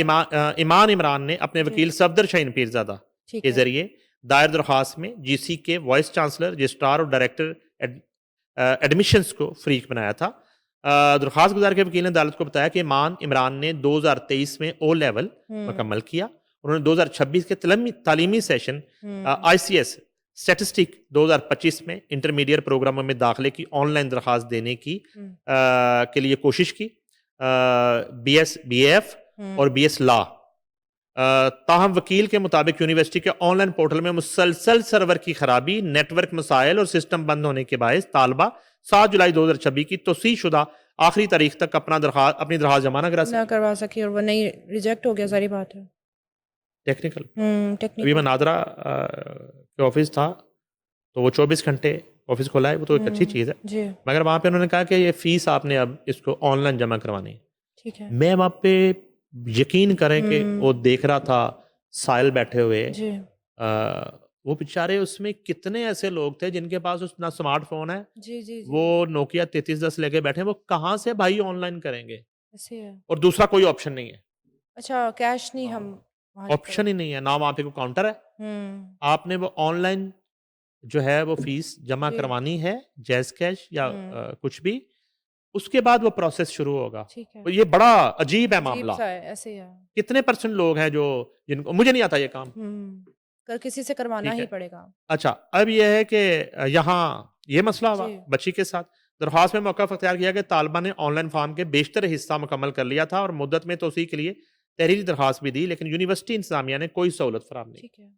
ईमान इमरान ने अपने जी, वकील सफदर शहीन पीरज़ादा ठीक के है। ज़रिए दायर दरख्वास्त में जीसी के वाइस चांसलर, रजिस्ट्रार और डायरेक्टर एडमिशंस को फ्रीक बनाया था। दरख्वास्त गुजार के वकील ने अदालत को बताया कि ईमान इमरान ने 2023 में ओ लेवल हुँ, मुकम्मल किया। उन्होंने 2026 के तालीमी सेशन हुँ, आईसीएस स्टैटिस्टिक 2025 में इंटरमीडिएट प्रोग्रामों में दाखिले की ऑनलाइन दरख्वास्त देने की हुँ, के लिए कोशिश की। बीएस बीएफ और हुँ, बीएस लॉ। ताहम वकील के मुताबिक यूनिवर्सिटी के ऑनलाइन पोर्टल में मुसलसल सर्वर की खराबी, नेटवर्क मसाइल और सिस्टम बंद होने के बायस तालबा 7 जुलाई 2026 की तोसी शुदा आखिरी तारीख तक अपनी दरख्वास्त जमा न करा ना सकी। करवा सकी और वो नहीं रिजेक्ट हो गया, ज़ाहिर बात है। टेक्निकल। अभी मैं टेक्निकल नादरा के ऑफिस था, तो वो 24 घंटे ऑफिस खोला है, वो तो एक अच्छी चीज़ है। जी, मगर वहाँ पे उन्होंने कहा कि ये फीस आपने अब इसको ऑनलाइन जमा करवानी है। ठीक है। मैं वहाँ पे यकीन करें कि वो हुँ, देख रहा था साहिल बैठे हुए, जी, वो बेचारे उसमें कितने ऐसे लोग थे जिनके पास उस ना स्मार्टफ़ोन है, जी, जी, जी, वो नोकिया 3310 लेके बैठे हैं, वो कहाँ से भाई ऑनलाइन करेंगे? ऐसे है। और दूसरा कोई ऑप्शन नहीं है। अच्छा, कैश नहीं हम वहाँ लेकर ऑप्शन ही नहीं है, ना वहाँ पे कोई काउंटर है। हुँ, आपने वो ऑनलाइन जो है वो फीस जमा जी, करवानी है, जैज़ कैश या हुँ, कुछ भी, उसके बाद वो प्रोसेस शुरू होगा। ठीक है। तो ये बड़ा अजीब है मामला। अजीब-सा है, ऐसे ही है। कितने परसेंट लोग हैं जो जिनको मुझे नहीं आता ये काम, कर किसी से करवाना ठीक ही है। पड़ेगा। अच्छा, अब ये है कि यहाँ ये मसला हुआ जी, बच्ची के साथ। दरख्वास्त में मौक़िफ़ अख्तियार किया कि तालिबा ने ऑनलाइन फ़ॉर्म के बेशतर हिस्सा मुकम्मल कर लिया था और मुद्दत में तोसी के लिए तहरीरी दरख्वास्त भी दी, लेकिन यूनिवर्सिटी इंतज़ामिया ने कोई सहूलत फ़राहम नहीं ठीक की। है।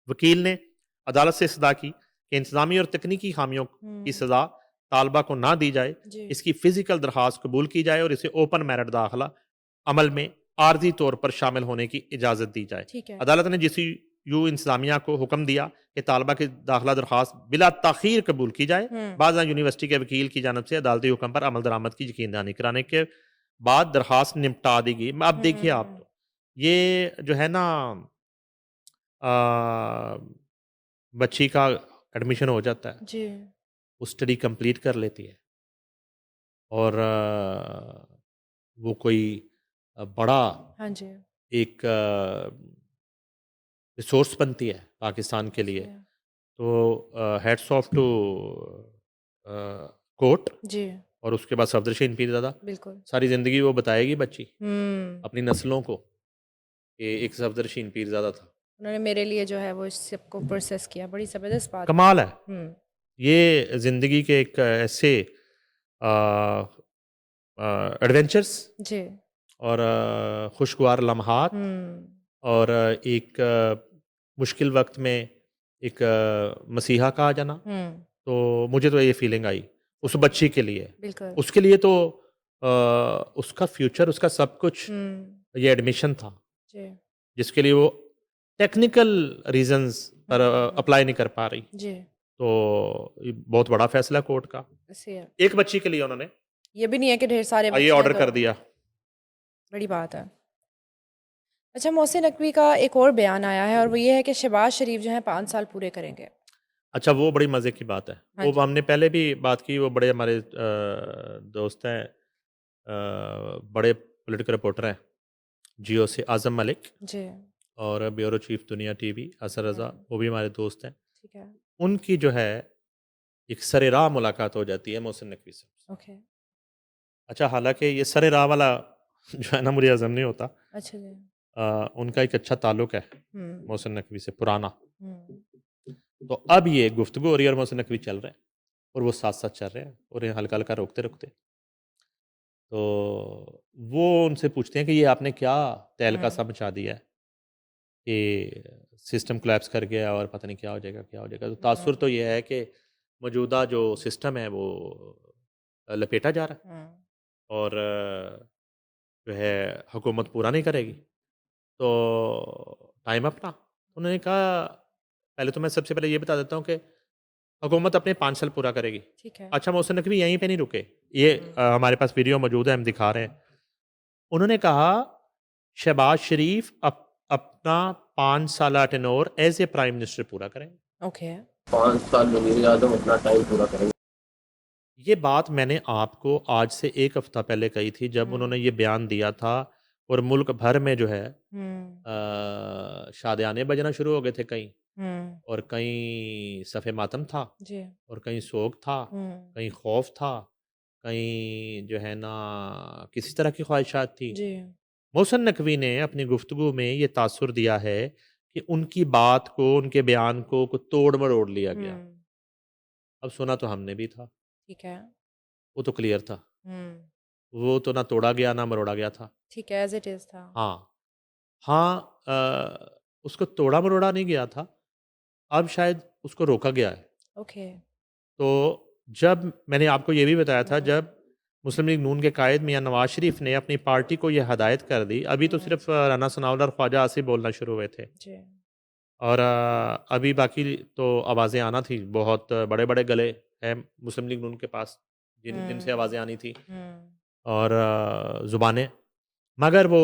वकील ने अदालत से इस्तदा की कि इंतज़ामी और तकनीकी खामियों की हुँ, सज़ा तालिबा को ना दी जाए, जी, इसकी फ़िज़िकल दरख्वास्त कबूल की जाए और इसे ओपन मेरिट दाखिला अमल में आर्ज़ी तौर पर शामिल होने की इजाज़त दी जाए। ठीक है। अदालत ने जीसीयू इंतज़ामिया को हुक्म दिया कि तालिबा की दाखिला दरख्वास्त बिला ताख़ीर कबूल की जाए। हुँ, बाज़ यूनिवर्सिटी के वकील की जानब से अदालती हुक्म पर अमल दरामद की यकीनदहानी कराने के बाद दरख्वास्त निपटा दी गई। अब देखिए आप, हुँ, तो ये जो है ना, अ, बच्ची का एडमिशन हो जाता है, जी, वो स्टडी कंप्लीट कर लेती है और वो कोई बड़ा हाँ जी, एक रिसोर्स बनती है पाकिस्तान के ऐसे लिए। है। तो हैट्स ऑफ टू कोर्ट। जी, और उसके बाद सफदर शहीन पीरज़ादा, बिल्कुल। सारी ज़िंदगी वो बताएगी बच्ची हुँ, अपनी नस्लों को कि एक सफदर शहीन पीरज़ादा था। उन्होंने मेरे लिए जो है वो इस सबको प्रोसेस किया, बड़ी ज़बरदस्त बात है। कमाल है। हुँ, ये ज़िंदगी के एक ऐसे एडवेंचर्स जी, और खुशगवार लम्हात हुँ, और एक मुश्किल वक़्त में एक मसीहा कहा जाना, हुँ, तो मुझे तो ये फ़ीलिंग आई उस बच्ची के लिए। बिल्कुल। उसके लिए तो अ, उसका फ्यूचर, उसका सब कुछ हुँ, ये एडमिशन था, जी, जिसके लिए वो टेक्निकल रीज़न्स पर हुँ, अप्लाई नहीं कर पा रही। जी, तो ये बहुत बड़ा फ़ैसला कोर्ट का। ऐसे है। एक बच्ची के लिए उन्होंने ये भी नहीं है कि ढेर सारे ये बच्चे हैं ऑर्डर तो कर दिया। बड़ी बात है। अच्छा, मोहसिन नकवी का एक और बयान आया है और वो ये है कि शहबाज शरीफ जो है 5 साल पूरे करेंगे। अच्छा, वो बड़ी मज़े की बात है। हाँ वो जी, हमने पहले भी बात की, वो बड़े हमारे दोस्त हैं, बड़े पॉलिटिकल रिपोर्टर हैं, जियो से आज़म मलिक, जी, और ब्यूरो चीफ दुनिया टीवी असर रज़ा, हुँ, वो भी हमारे दोस्त हैं। ठीक है, उनकी जो है एक सरेराह मुलाकात हो जाती है मोहसिन नकवी साहब से। ओके, अच्छा, हालाँकि ये सरेराह वाला जो है ना, मुझे हज़म नहीं होता। अच्छा जी, उनका एक अच्छा ताल्लुक है हुँ, मोहसिन नकवी से, पुराना। हुँ, तो अब ये गुफ्तगू हो रही है और मोहसिन नकवी चल रहे हैं और वो साथ साथ चल रहे हैं और ये हल्का हल्का रोकते रोकते, तो वो उनसे पूछते हैं कि ये आपने क्या तहलका सा हुँ, मचा दिया है कि सिस्टम कोलैप्स कर गया और पता नहीं क्या हो जाएगा क्या हो जाएगा। तो हुँ, तासुर तो ये है कि मौजूदा जो सिस्टम है वो लपेटा जा रहा है हुँ, और जो है हुकूमत पूरा नहीं करेगी। तो टाइम अपना उन्होंने कहा, पहले तो मैं सबसे पहले ये बता देता हूँ कि हुकूमत अपने 5 साल पूरा करेगी। ठीक है। अच्छा, मोहसिन नकवी यहीं पे नहीं रुके, ये हुँ, हमारे पास वीडियो मौजूद है, हम दिखा रहे हैं। उन्होंने कहा शहबाज शरीफ अपना 5 साला tenure as a prime minister पूरा करेंगे। ओके। 5 साल वज़ीर आज़म अपना टाइम पूरा करेंगे। ये बात मैंने आपको आज से 1 हफ्ता पहले कही थी जब हुँ, उन्होंने ये बयान दिया था और मुल्क भर में जो है हुँ, शादियाने बजना शुरू हो गए थे कहीं, हुँ, और कहीं सफ़े मातम था, जी, और कहीं सोग था, हुँ, कहीं खौफ था, कहीं जो है ना किसी तरह की ख्वाहिशात थी। जी, मोहसिन नकवी ने अपनी गुफ्तगू में ये तासुर दिया है कि उनकी बात को, उनके बयान को तोड़ मरोड़ लिया हुँ, गया। अब सुना तो हमने भी था, ठीक है। वो तो क्लियर था, हुँ, वो तो ना तोड़ा गया ना मरोड़ा गया था। ठीक है, एज़ इट इज़ था। हाँ, हाँ, उसको तोड़ा मरोड़ा नहीं गया था, अब शायद उसको रोका गया है। ओके। तो जब मैंने आपको ये भी बताया था, हुँ, जब मुस्लिम लीग नून के कायद मियां नवाज शरीफ ने अपनी पार्टी को ये हदायत कर दी, अभी तो हुँ, सिर्फ राना सनाउल्लाह और ख्वाजा आसिफ बोलना शुरू हुए थे, जी, और अभी बाकी तो आवाज़ें आना थी, बहुत बड़े-बड़े गले हैं मुस्लिम लीग नून के पास, जिनसे हुँ, आवाज़ें आनी थी, हुँ, और ज़ुबानें, मगर वो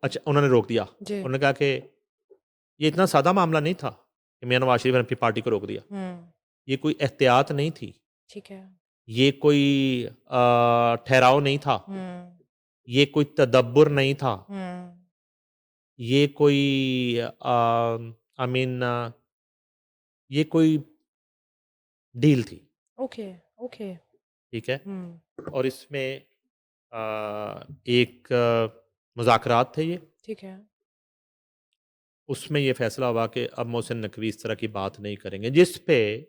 अच्छा उन्होंने रोक दिया। जी, उन्होंने कहा कि ये इतना सादा मामला नहीं था कि मियां नवाज शरीफ ने अपनी पार्टी को रोक दिया। हुँ, ये कोई एहतियात नहीं थी, ठीक है। ये कोई ठहराव नहीं था, हुँ, ये कोई तदब्बुर नहीं था, हुँ, ये कोई आई मीन ये कोई डील थी, ओके, ओके। ठीक है? हुँ, और इसमें एक मुज़ाकरात थे ये, ठीक है। उसमें ये फ़ैसला हुआ कि अब मोहसिन नकवी इस तरह की बात नहीं करेंगे, जिस पे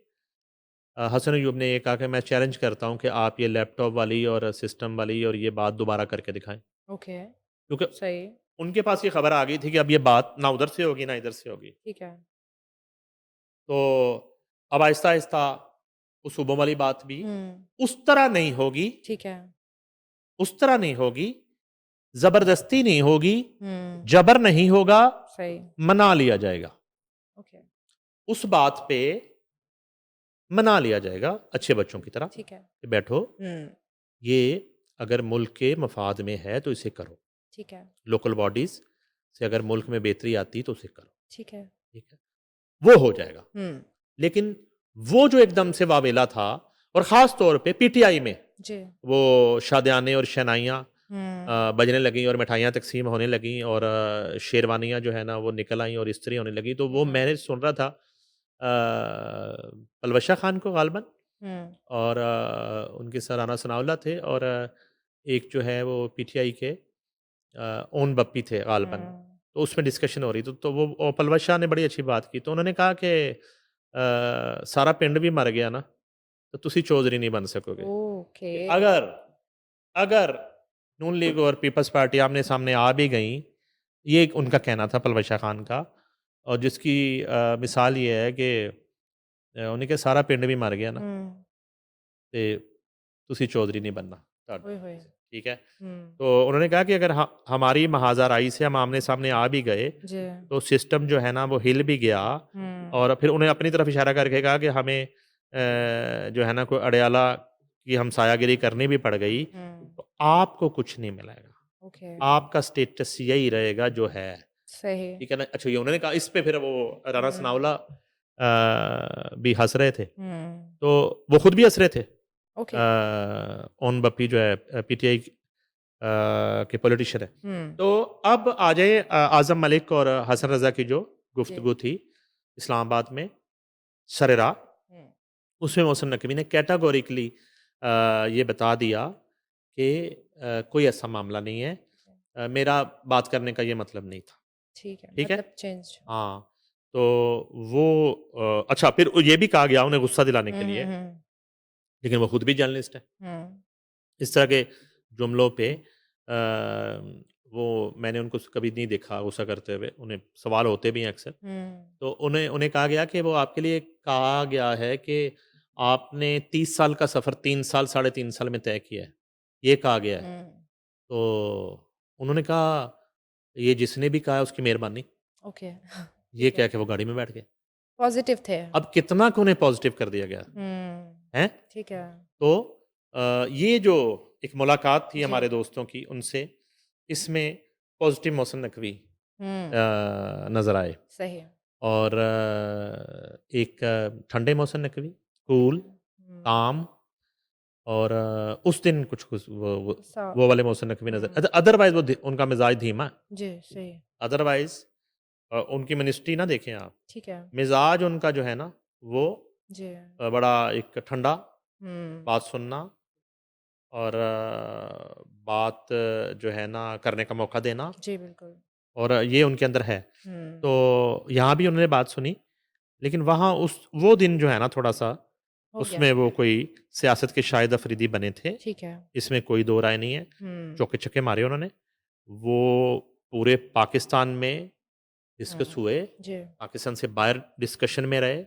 हसन अय्यूब ने ये कहा कि मैं चैलेंज करता हूँ कि आप ये लैपटॉप वाली और सिस्टम वाली और ये बात दोबारा करके दिखाएँ। ओके, क्योंकि सही, उनके पास ये खबर आ गई थी कि अब ये बात ना उधर से होगी ना इधर से होगी। ठीक है। तो अब आहिस्ता-आहिस्ता उस सूबों वाली बात भी हुँ, उस तरह नहीं होगी, ठीक है। उस तरह नहीं होगी, ज़बरदस्ती नहीं होगी, हुँ, जबर नहीं होगा, सही, मना लिया जाएगा। ओके, उस बात पे मना लिया जाएगा अच्छे बच्चों की तरह ठीक है। कि बैठो, हुँ, ये अगर मुल्क के मफाद में है तो इसे करो। ठीक है, लोकल बॉडीज़ से अगर मुल्क में बेहतरी आती है तो उसे करो, ठीक है। ठीक है? वो हो जाएगा। हुँ, लेकिन वो जो एकदम से वावेला था, और ख़ास तौर पे पीटीआई में जी, वो शादियाने और शहनाइयाँ हुँ, बजने लगीं और मिठाइयाँ तक़सीम होने लगीं, और शेरवानियाँ जो है ना वो निकल आईं और इस्त्री होने लगी। तो वो हुँ, मैंने सुन रहा था पलवशा ख़ान को ग़ालिबन, हुँ, और उनके सर राना सनाउल्लाह थे, और एक जो है वो पीटीआई के ओन बप्पी थे ग़ालिबन। हुँ, तो उसमें डिस्कशन हो रही थी, तो वो पलवश शाह ने बड़ी अच्छी बात की। तो उन्होंने कहा कि सारा पिंड भी मर गया ना, तो तुसी चौधरी नहीं बन सकोगे। ओके, कि अगर अगर नून लीग और पीपल्स पार्टी आमने-सामने आ भी गईं, ये एक उनका कहना था पलवशा खान का, और जिसकी मिसाल ये है कि उन्हें कहा सारा पिंड भी मर गया ना, हुँ, ते तुसी चौधरी नहीं बनना तुहाडा, ओए होए! ठीक है? हुँ, तो उन्होंने कहा कि अगर हमारी महाज़ाराई से हम आमने-सामने आ भी गए, जी, तो सिस्टम जो है ना वो हिल भी गया, हुँ, और फिर उन्हें अपनी तरफ इशारा करके कहा कि हमें जो है ना कोई अडयाला की हमसायागिरी करनी भी पड़ गई, हुँ, तो आपको कुछ नहीं मिलेगा। ओके, आपका स्टेटस यही रहेगा जो है। सही, ठीक है ना? अच्छा, ये उन्होंने कहा, इस पे फिर वो राना हुँ, सनाउल्लाह भी हँस रहे थे। हुँ, तो वो खुद भी हँस रहे थे। ओके, ओन बप्पी जो है पीटीआई के पॉलिटिशियन है। हुँ, तो अब आ जाइए आज़म मलिक और हसन रज़ा की जो जी, गुफ्तगू थी इस्लामाबाद में सरेराह, हुँ, उसमें मोहसिन नकवी ने कैटेगोरिकली ये बता दिया कि कोई ऐसा मामला नहीं है। मेरा बात करने का ये मतलब नहीं था। ठीक है, ठीक है? मतलब चेंज हाँ। तो वो अच्छा फिर ये भी कहा गया उन्हें गुस्सा दिलाने के हुँ, लिए, हुँ, हुँ। लेकिन वो खुद भी जर्नलिस्ट है। हुँ, इस तरह के जुमलों पे वो मैंने उनको कभी नहीं देखा गुस्सा करते हुए, उन्हें सवाल होते भी हैं अक्सर। हुँ, तो उन्हें उन्हें कहा गया कि वो आपके लिए कहा गया है कि आपने 30 साल का सफ़र 3 साल, साढ़े 3 साल में तय किया है, ये कहा गया है। हुँ। तो उन्होंने कहा, "ये जिसने भी कहा है उसकी मेहरबानी।" ओके, ये ठीक है। कह के वो गाड़ी में बैठ गए। पॉज़िटिव थे। अब कितना को उन्हें पॉज़िटिव कर दिया गया, हुँ, हैं? ठीक है। तो ये जो एक मुलाकात थी जी। हमारे दोस्तों की उनसे, इसमें पॉज़िटिव मौसम नकवी हुँ, नज़र आए सही है। और एक ठंडे मौसम नकवी, कूल, हुँ, हुँ। काम और उस दिन कुछ कुछ गुस्सा वो वाले मौसम नकवी नज़र हुँ, अदरवाइज़ वो उनका मिज़ाज धीमा है। जी, सही है। अदरवाइज़ उनकी मिनिस्ट्री ना देखें आप, ठीक है। मिज़ाज उनका जो है ना, वो जी। बड़ा एक ठंडा, हुँ, बात सुनना और बात जो है ना करने का मौका देना जी, बिल्कुल। और ये उनके अंदर है। हुँ, तो यहाँ भी उन्होंने बात सुनी, लेकिन वहाँ उस वो दिन जो है ना थोड़ा-सा, हो गया। उसमें वो कोई सियासत के शाहिद अफ़रीदी बने थे, ठीक है। इसमें कोई दो राय नहीं है। हुँ, चौके-छक्के मारे उन्होंने। वो पूरे पाकिस्तान में डिस्कस हुँ, हुए, जी। पाकिस्तान से बाहर डिस्कशन में रहे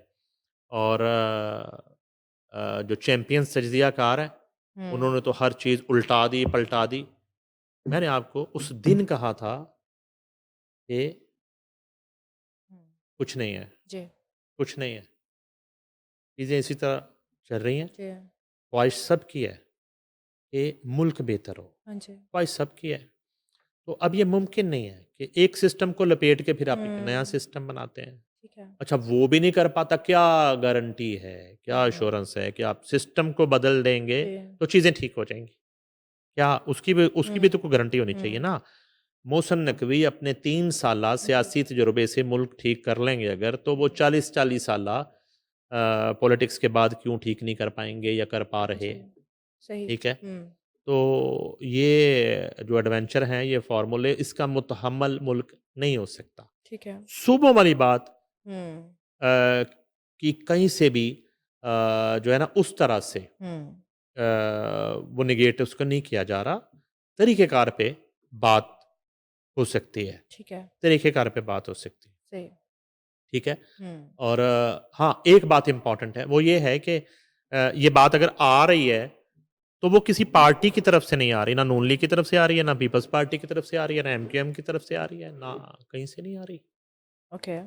और जो चैंपियंस तज्ज़ियाकार है, हुँ, उन्होंने तो हर चीज़ उल्टा दी, पलटा दी। मैंने आपको उस दिन कहा था कि हुँ, कुछ नहीं है, जी, कुछ नहीं है। चीज़ें इसी तरह चल रही हैं। जी। ख्वाहिश सबकी है कि मुल्क बेहतर हो, हाँ जी। ख्वाहिश सबकी है। तो अब ये मुमकिन नहीं है कि एक सिस्टम को लपेट के फिर आप एक नया हुँ, सिस्टम बनाते हैं। ठीक है। अच्छा वो भी नहीं कर पाता, क्या गारंटी है, क्या हुँ, एश्योरेंस है कि आप सिस्टम को बदल देंगे जी। तो चीज़ें ठीक हो जाएँगी? क्या उसकी भी तो हुँ, कोई गारंटी होनी चाहिए हुँ, ना। मोहसिन नकवी अपने 3 साला जी, सियासी तजुर्बे से मुल्क ठीक कर लेंगे अगर, तो वो 40-40 साला पॉलिटिक्स के बाद क्यों ठीक नहीं कर पाएँगे या कर पा रहे, जी, सही। ठीक है? हुँ, तो ये जो एडवेंचर हैं, ये फ़ॉर्मूले इसका मुतहम्मल मुल्क नहीं हो सकता। ठीक है। सुबह वाली बात हुँ, कि कहीं से भी जो है ना उस तरह से हुँ, वो नेगेट उसको नहीं किया जा रहा। तरीक़ेकार पे बात हो सकती है, ठीक है, तरीक़ेकार पे बात हो सकती है, सही। ठीक है? हुँ, और हाँ, एक बात इम्पॉर्टेंट है, वो ये है कि ये बात अगर आ रही है, तो वो किसी पार्टी की तरफ से नहीं आ रही, ना नून लीग की तरफ से आ रही है, ना पीपल्स पार्टी की तरफ से आ रही है, ना एमक्यूएम की तरफ से आ रही है, ना कहीं से नहीं आ रही। ओके।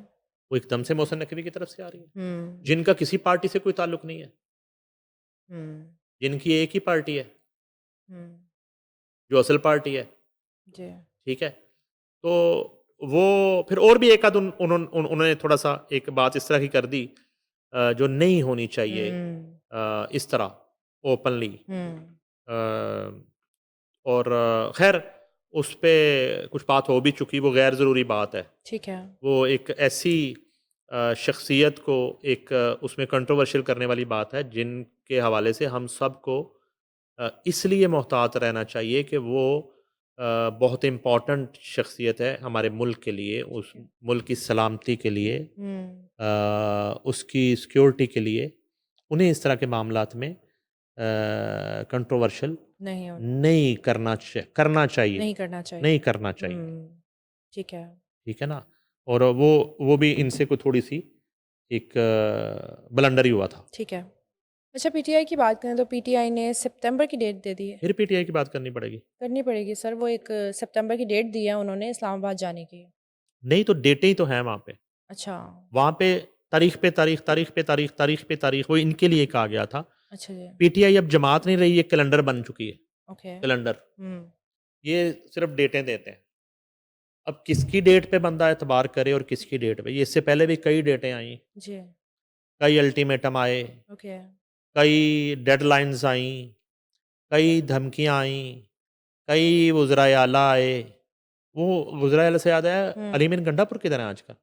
वो एकदम से मोहसिन नकवी की तरफ से आ रही है, हुँ, जिनका किसी पार्टी से कोई ताल्लुक नहीं है, हुँ, जिनकी एक ही पार्टी है, हुँ, जो असल पार्टी है, जी। ठीक है? तो वो फिर और भी एक आध उन्होंने थोड़ा-सा एक बात इस तरह की कर दी जो नहीं होनी चाहिए हुँ, इस तरह ओपनली हुँ, और ख़ैर उस पे कुछ बात हो भी चुकी, वो गैर ज़रूरी बात है। ठीक है। वो एक ऐसी शख्सियत को एक उसमें कंट्रोवर्शियल करने वाली बात है, जिनके हवाले से हम सबको इसलिए मोहतात रहना चाहिए कि वो बहुत इम्पोर्टेंट शख्सियत है हमारे मुल्क के लिए, ठीक उस है। मुल्क की सलामती के लिए, हुँ, उसकी सिक्योरिटी के लिए, उन्हें इस तरह के मामलात में कंट्रोवर्शियल नहीं होना नहीं करना चाहिए, नहीं करना चाहिए। नहीं करना चाहिए, हुँ, ठीक है, ठीक है ना? और वो भी इनसे कोई थोड़ी-सी एक ब्लंडर ही हुआ था। ठीक है। अच्छा पीटीआई की बात करें तो पीटीआई ने सितंबर की डेट दे दी है। फिर पीटीआई की बात करनी पड़ेगी। करनी पड़ेगी सर, वो एक सितंबर की डेट दी है उन्होंने इस्लामाबाद जाने की। नहीं तो डेटें ही तो हैं वहाँ पे। अच्छा, वहाँ पे तारीख पे तारीख, तारीख पे तारीख, तारीख पे तारीख वो इनके लिए कहा गया था। अच्छा जी, पीटीआई अब जमात नहीं रही, ये कैलेंडर बन चुकी है, ओके। कैलेंडर। हुँ, ये सिर्फ़ डेटें देते हैं। अब किसकी डेट पे बंदा एतबार करे और किसकी डेट पे, ये इससे पहले भी कई डेटें आई, जी, कई अल्टीमेटम आए, ओके। कई डेडलाइन्स आईं, कई धमकियाँ आईं, कई वज़राए आला आए। वो वज़राए आला से याद आया, हुँ, अली मीर गंडापुर किधर हैं आजकल?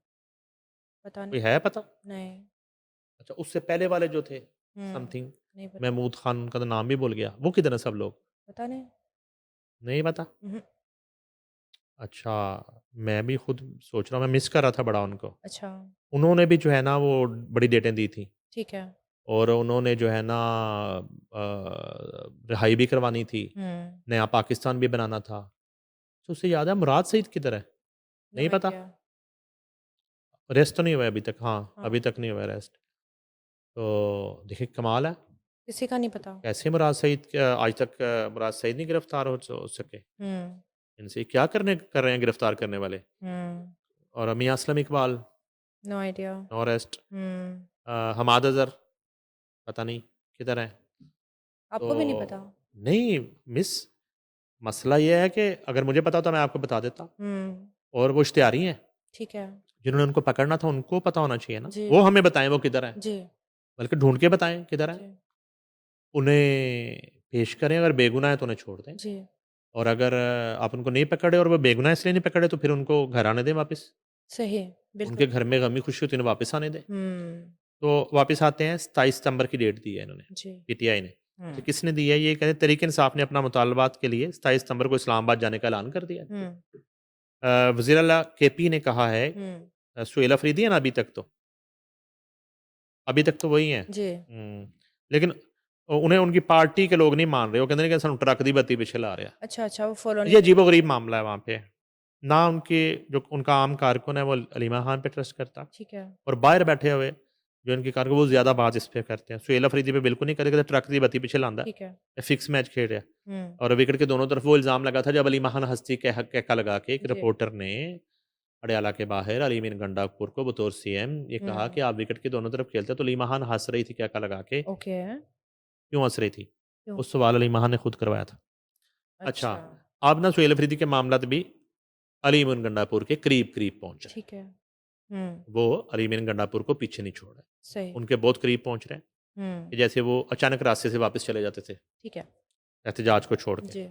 पता नहीं। कोई है पता? नहीं, अच्छा उससे पहले वाले जो थे हुँ, समथिंग नहीं पता। महमूद खान, उनका तो नाम भी भूल गया, वो किधर हैं सब लोग? पता नहीं। नहीं पता? उहुँ, अच्छा, मैं भी खुद सोच रहा हूँ, मैं मिस कर रहा था बड़ा उनको। अच्छा, उन्होंने भी जो है ना वो बड़ी डेटें दी थी ठीक है। और उन्होंने जो है ना रिहाई भी करवानी थी, हुँ, नया पाकिस्तान भी बनाना था। तो उससे याद है मुराद सईद किधर है? नो नहीं पता? आइडिया। अरेस्ट तो नहीं हुआ है अभी तक, हाँ, हाँ, अभी तक नहीं हुआ है अरेस्ट। तो देखिए कमाल है, किसी का नहीं पता। कैसे मुराद सईद आज तक मुराद सईद नहीं गिरफ्तार हो सके? हुँ, इनसे क्या कर रहे हैं गिरफ्तार करने वाले? हुँ, और मियां Aslam Iqbal, no idea. No arrest. हुँ, हमाद अज़हर, पता नहीं किधर है? आपको भी नहीं तो पता? नहीं मिस, मसला ये है कि अगर मुझे पता होता मैं आपको बता देता। हुँ, और वो इश्तिहारी हैं, ठीक है। जिन्होंने उनको पकड़ना था उनको पता होना चाहिए ना, जी, वो हमें बताएं वो किधर है, जी, बल्कि ढूंढ के बताएं किधर है। जी, उन्हें पेश करें, अगर बेगुनाह है तो उन्हें छोड़ दें, जी, और अगर आप उनको नहीं पकड़े और वो बेगुनाह इसलिए नहीं पकड़े तो फिर उनको घर आने दें वापस। सही, बिल्कुल उनके घर सही। में गमी खुशी होती है उन्हें वापस आने दें। हुँ, तो वापस आते हैं, 27 सितंबर की डेट दी है इन्होंने, जी, पीटीआई ने। हुँ, अच्छा किसने दी है? ये कहते हैं तहरीक इंसाफ ने अपना मुतालबात के लिए 27 सितंबर को इस्लामाबाद जाने का ऐलान कर दिया है। हुँ, वज़ीर आला केपी ने कहा है, हुँ, सुहेल अफरीदी है ना अभी तक तो वही हैं। जी, लेकिन उन्हें उनकी पार्टी के लोग नहीं मान रहे, वो कहते हैं कि सानू ट्रक दी बत्ती पिछे ला रहा। अच्छा, अच्छा, वो फ़ॉलो नहीं ये कर रहे। अजीबो-गरीब मामला है वहाँ पे। ना उनके जो उनका आम कारकुन है वो अलीमा खान पे ट्रस्ट करता, ठीक है, और बाहर बैठे हुए जो इनके कारकुन वो ज़्यादा बात इस पे करते हैं। सुहेल अफरीदी पे बिल्कुल नहीं करते, कहते ट्रक दी बत्ती पीछे लांदा ठीक है। है, फिक्स मैच खेल रहा है। हुँ, और विकेट के दोनों तरफ वो इल्ज़ाम लगा था जब अलीमा खान हस्ती के हक कहका लगा के एक जी, रिपोर्टर ने अडयाला के बाहर अलीमीन गंडापुर को बतौर सीएम ये कहा हुँ, कि आप विकेट के दोनों तरफ खेलते हैं, तो अलीमा खान हँस रही थी कहका लगा के। ओके, क्यों हँस रही थी? वो क्यों? सवाल अलीमा खान ने खुद करवाया था। अच्छा, अच्छा, अब ना सुहेल अफरीदी के मामलात भी अलीमीन गंडापुर के करीब-करीब पहुँच रहे हैं। ठीक है। हुँ, वो अलीमीन गंडापुर को पीछे नहीं छोड़ रहे। सही। उनके बहुत करीब पहुँच रहे हैं हुँ, कि जैसे वो अचानक रास्ते से वापस चले जाते थे, ठीक है। एहतजाज को छोड़ के। जी,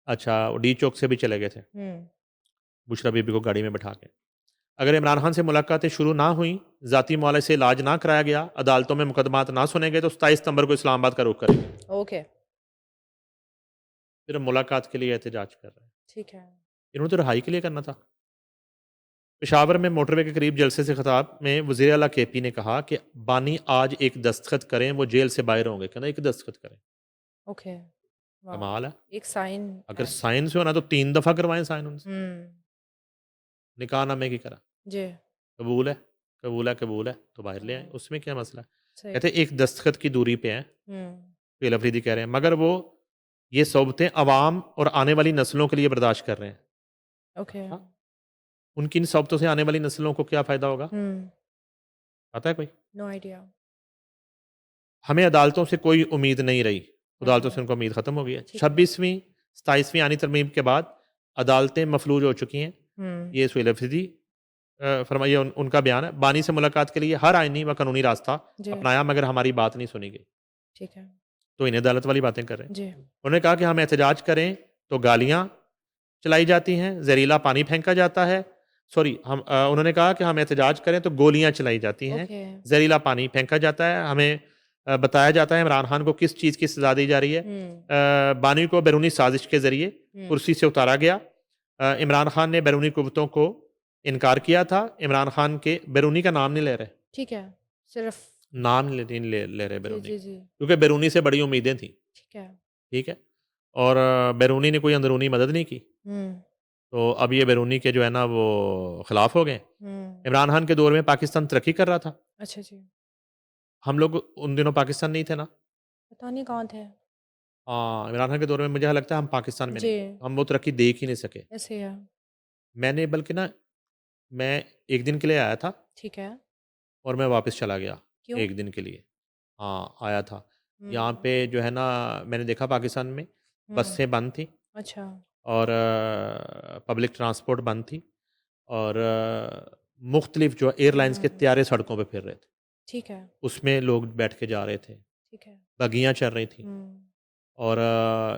अच्छा, वो डी चौक से भी चले गए थे, हुँ, बुशरा बीबी को गाड़ी में बिठा के। अगर इमरान खान से मुलाकातें शुरू ना हुई, ज़ाती मामले से इलाज ना कराया गया, अदालतों में मुकदमात ना सुने गए, तो 27 सितंबर को इस्लामाबाद का रुख करेंगे। ओके, सिर्फ मुलाकात के लिए एहतजाज कर रहे हैं। ठीक है। इन्होंने तो रिहाई के लिए करना था। पेशावर में मोटरवे के करीब जलसे से खिताब में वज़ीर आला केपी ने कहा कि बानी आज एक दस्तखत करें, वो जेल से बाहर होंगे। कहना एक दस्तखत करें, ओके, वाओ! कमाल है। एक साइन अगर है। साइन से होना तो 3 दफ़ा करवाएँ साइन उनसे। हुँ, निकाहनामे की करा, जी, कबूल है, कबूल है, कबूल है, तो बाहर ले आएँ, हुँ, उसमें क्या मसला है? सही। कहते हैं एक दस्तखत की दूरी पे हैं, हुँ, फेल अफरीदी कह रहे हैं, मगर वो ये सोबतें अवाम और आने वाली नस्लों के लिए बर्दाश्त कर रहे हैं। ओके, हाँ, उनकी इन सोबतों से आने वाली नस्लों को क्या फ़ायदा होगा? हुँ, पता है कोई? No idea. हमें अदालतों से कोई उम्मीद नहीं रही। अदालतों से हुँ, उनको उम्मीद ख़त्म हो गई है। ठीक है। 26वीं 27वीं आनी तरमीम के बाद अदालतें मफलूज हो चुकी हैं। हुँ, ये सुहेल अफरीदी फरमाइए उनका बयान है। बानी से मुलाकात के लिए हर आईनी व कानूनी रास्ता जी, अपनाया मगर हमारी बात नहीं सुनी गई। ठीक है। तो इन्हें अदालत वाली बातें कर रहे हैं। जी, उन्होंने कहा कि हम एहतजाज करें तो गालियाँ चलाई जाती हैं, ज़हरीला पानी फेंका जाता है। सॉरी उन्होंने कहा कि हम एहतजाज करें तो गोलियाँ चलाई जाती हैं, ओके। ज़हरीला पानी फेंका जाता है। हमें बताया जाता है इमरान खान को किस चीज़ की सज़ा दी जा रही है। हुँ, बानी को बैरूनी साजिश के ज़रिए हुँ, कुर्सी से उतारा गया। इमरान खान ने बैरूनी कुव्वतों को इनकार किया था। इमरान खान के बैरूनी का नाम नहीं ले रहे, ठीक है। सिर्फ़ नाम नहीं ले रहे जी, बैरूनी जी, का, जी, क्योंकि बैरूनी से बड़ी उम्मीदें थी। ठीक है। ठीक है? और बैरूनी ने कोई अंदरूनी मदद नहीं की। हुँ, तो अब ये बैरूनी के जो है ना वो खिलाफ हो गए। हुँ, इमरान खान के दौर में पाकिस्तान तरक्की कर रहा था। अच्छा जी। हम लोग उन दिनों पाकिस्तान नहीं थे ना। पता नहीं कहाँ थे? हाँ, इमरान खान के दौर में मुझे लगता है हम पाकिस्तान में नहीं जी, थे। हम वो तरक्की देख ही नहीं सके। ऐसे है। मैंने बल्कि ना मैं 1 दिन के लिए आया था ठीक है। और मैं वापस चला गया क्यों? 1 दिन के लिए। हाँ, आया था। यहाँ हुँ, पे जो है ना मैंने देखा पाकिस्तान में हुँ, बसें बंद थी अच्छा, और पब्लिक ट्रांसपोर्ट बंद थी और मुख्तलिफ जो एयरलाइंस के हुँ, तैयारे सड़कों पे फिर रहे थे। ठीक है, उसमें लोग बैठ के जा रहे थे, ठीक है। बग्गियाँ चल रही थी हुँ, और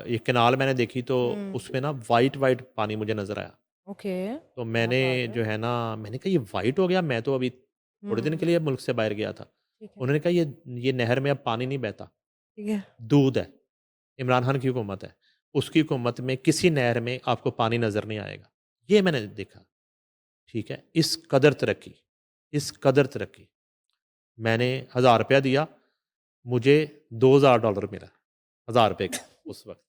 ये कैनाल मैंने देखी तो हुँ, उसमें ना वाइट वाइट पानी मुझे नज़र आया। ओके, तो क्या मैंने बात है। जो है ना मैंने कहा ये वाइट हो गया, मैं तो अभी थोड़े दिन हुँ, के लिए मुल्क से बाहर गया था। ठीक है, उन्होंने कहा ये नहर में अब पानी नहीं बहता, ठीक है। दूध है। इमरान खान की हुकूमत है। उसकी हुकूमत में किसी नहर में आपको पानी नज़र नहीं आएगा। ये मैंने देखा, ठीक है? इस कदर तरक्की। मैंने ₹1000 दिया, मुझे $2000 मिला, ₹1000 का उस वक़्त।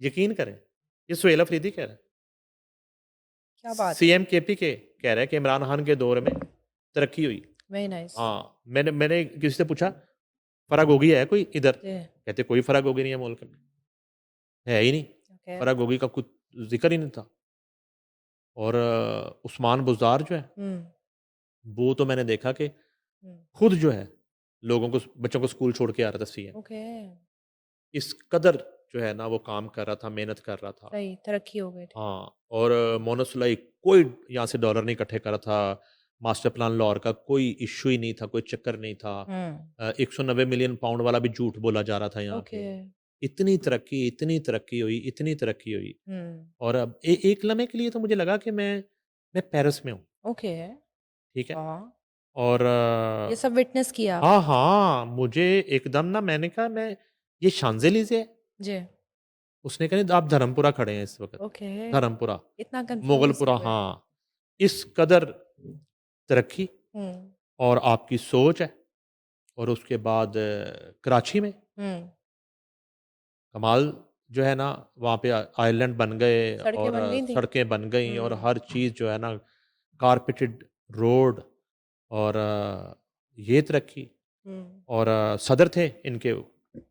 यकीन करें, ये सुहेल अफरीदी कह रहा है। क्या बात है! सीएम केपीके कह रहा है कि इमरान खान के दौर में तरक्की हुई। Very nice. हाँ, मैंने किसी से पूछा, फ़र्क होगी है कोई इधर? जी, कहते कोई फ़र्क होगी नहीं है मुल्क में, है ही नहीं। ओके। फ़र्क होगी का कुछ ज़िक्र ही नहीं था। और उस्मान बुज़दार जो है, हुँ, वो तो मैंने देखा कि हुँ, खुद जो है, लोगों को बच्चों को स्कूल छोड़ के आ रहा था सीएम। ओके, इस कदर जो है ना वो काम कर रहा था, मेहनत कर रहा था। सही, तरक्की हो गई थी। हाँ, और मोनोसुलाई कोई यहाँ से डॉलर नहीं इकट्ठे कर रहा था। मास्टर प्लान लाहौर का कोई इश्यू ही नहीं था, कोई चक्कर नहीं था। हुँ, 190 मिलियन पाउंड वाला भी झूठ बोला जा रहा था यहाँ ओके, पे। इतनी तरक्की हुई हुँ, और अब एक लम्हे के लिए तो मुझे लगा कि मैं पेरिस में हूँ, ओके, ठीक है? वाह! और ये सब विटनेस किया हाँ, आपने। हाँ, मुझे एकदम ना मैंने कहा मैं ये शांज़ेलिज़े है? जी, उसने कहा नहीं आप धर्मपुरा खड़े हैं इस वक़्त, ओके, धर्मपुरा, इतना कन्फ्यूज़ मुगलपुरा हो गए। हाँ, इस कदर तरक्की हुँ, और आपकी सोच है और उसके बाद कराची में हुँ, कमाल जो है ना वहाँ पे आइलैंड बन गए सड़कें और बन गई थी। सड़कें बन गई और हुँ, हर चीज़ जो है ना कारपेटेड रोड और ये तरक्की हुँ, और सदर थे इनके जी,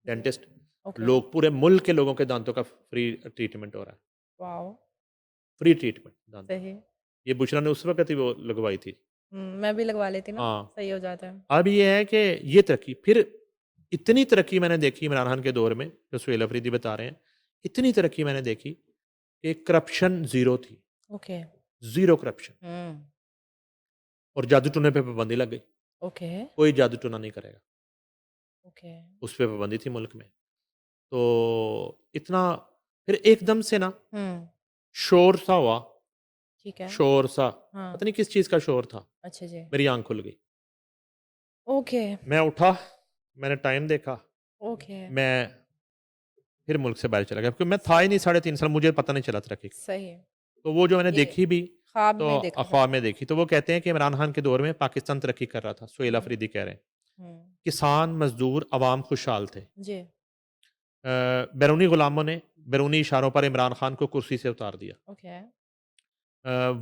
डेंटिस्ट ओके, लोग पूरे मुल्क के लोगों के दांतों का फ्री ट्रीटमेंट हो रहा है वॉव! फ्री ट्रीटमेंट दांतों का सही। ये बुशरा ने उस वक्त ही वो लगवाई थी मैं भी लगवा लेती ना, हाँ सही हो जाता है। अब ये है कि ये तरक्की फिर इतनी तरक्की मैंने देखी इमरान खान के दौर में जो सुहेल अफरीदी बता रहे हैं इतनी तरक्की मैंने देखी कि करप्शन ज़ीरो थी ओके, ज़ीरो करप्शन हुँ, और जादू टूने पे पाबंदी लग गई ओके, कोई जादू टूना नहीं करेगा ओके, उस पे पाबंदी थी मुल्क में तो इतना फिर एकदम से ना हुँ, शोर सा हुआ ठीक है, शोर सा हाँ, पता नहीं किस चीज़ का शोर था अच्छा जी, मेरी आंख खुल गई ओके, मैं उठा मैंने टाइम देखा ओके, मैं फिर मुल्क से बाहर चला गया क्योंकि मैं था ही नहीं 3.5 साल मुझे पता नहीं चला तरक्की का सही है। तो वो जो मैंने ये देखी भी ख्वाब तो में देखा था अखबार आपने। में देखी तो वो कहते हैं कि इमरान खान के दौर में पाकिस्तान तरक्की कर रहा था सुहेल हुँ, अफरीदी कह रहे हैं हुँ, किसान मजदूर अवाम खुशहाल थे जी, बैरूनी गुलामों ने बैरूनी इशारों पर इमरान खान को कुर्सी से उतार दिया ओके,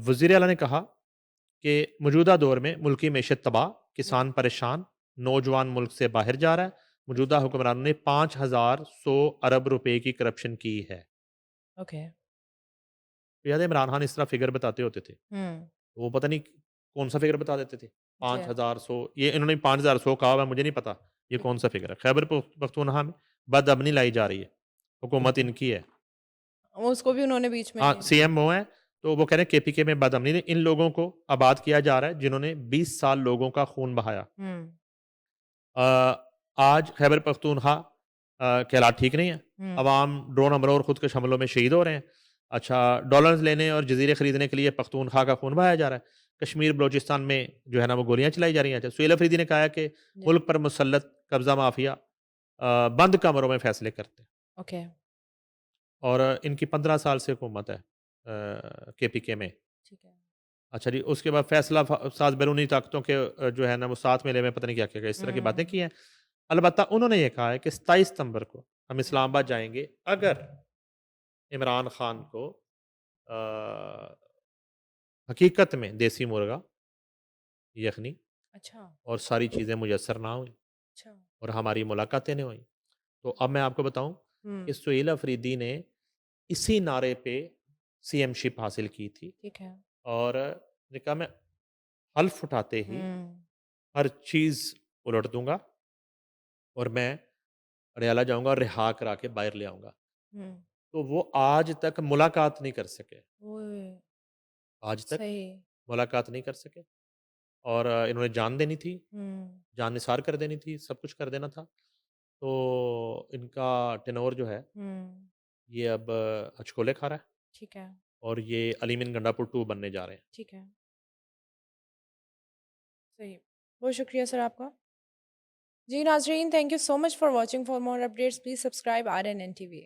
वज़ीर आला ने कहा कि मौजूदा दौर में मुल्की मैशत तबाह जी, किसान परेशान नौजवान मुल्क से बाहर जा रहा है मौजूदा हुक्मरानों ने 5100 अरब रुपए की करप्शन की है ओके, तो याद है इमरान खान इस तरह फिगर बताते होते थे हुँ, वो पता नहीं कौन सा फिगर बता देते थे जी, 5100 ये इन्होंने 5100 कहा हुआ है मुझे नहीं पता ये ठीक कौन है। सा फिगर है खैबर पख्तूनख्वा में बदअमनी लाई जा रही है हुकूमत इनकी है उसको भी उन्होंने बीच में हाँ सीएम वो है तो वो कह रहे हैं केपीके में बदअमनी नहीं इन लोगों को आबाद किया जा रहा है जिन्होंने 20 साल लोगों का खून बहाया हुँ, अ, आज खैबर पख्तूनख्वा के हालात ठीक नहीं है हुँ, अवाम ड्रोन हमलों और खुदकश हमलों में शहीद हो रहे हैं अच्छा डॉलर्स लेने और जजीरे खरीदने के लिए पख्तूनख्वा का खून बहाया जा रहा है कश्मीर बलोचिस्तान में जो है ना वो गोलियां चलाई जा रही हैं अच्छा सुहेल अफरीदी ने कहा है कि जी, मुल्क पर मुसल्लत कब्जा माफिया बंद कमरों में फैसले करते हैं ओके, और इनकी 15 साल से हुकूमत है केपीके में ठीक है। अच्छा जी उसके बाद फैसला साज बैरूनी ताकतों के जो है ना वो साथ मेले में पता नहीं क्या क्या इस तरह की बातें हुँ, की हैं अलबत्ता उन्होंने ये कहा है कि 27 सितंबर को हम हुँ, इस्लामाबाद जाएंगे अगर इमरान खान को अ, हकीकत में देसी मुर्गा यखनी अच्छा, और सारी चीज़ें मुयसर ना हुई अच्छा, और हमारी मुलाकातें नहीं हुई तो अब मैं आपको बताऊं कि हुँ, सुहेल अफरीदी ने इसी नारे पे सीएमशिप हासिल की थी ठीक है। और ने कहा मैं हल्फ उठाते ही हुँ, हर चीज़ उलट दूंगा और मैं रियाला जाऊंगा और रिहा करा के बाहर ले आऊंगा हुँ, तो वो आज तक मुलाकात नहीं कर सके ओए! आज तक सही, मुलाकात नहीं कर सके और इन्होंने जान देनी थी हुँ, जान निसार कर देनी थी सब कुछ कर देना था तो इनका टेनोर जो है हुँ, ये अब हचकोले खा रहा है ठीक है, और ये अलीमिन गंडापुर 2 बनने जा रहे हैं ठीक है, सही। बहुत शुक्रिया सर आपका। जी नाज़रीन, thank you so much for watching. For more updates please subscribe RNN TV.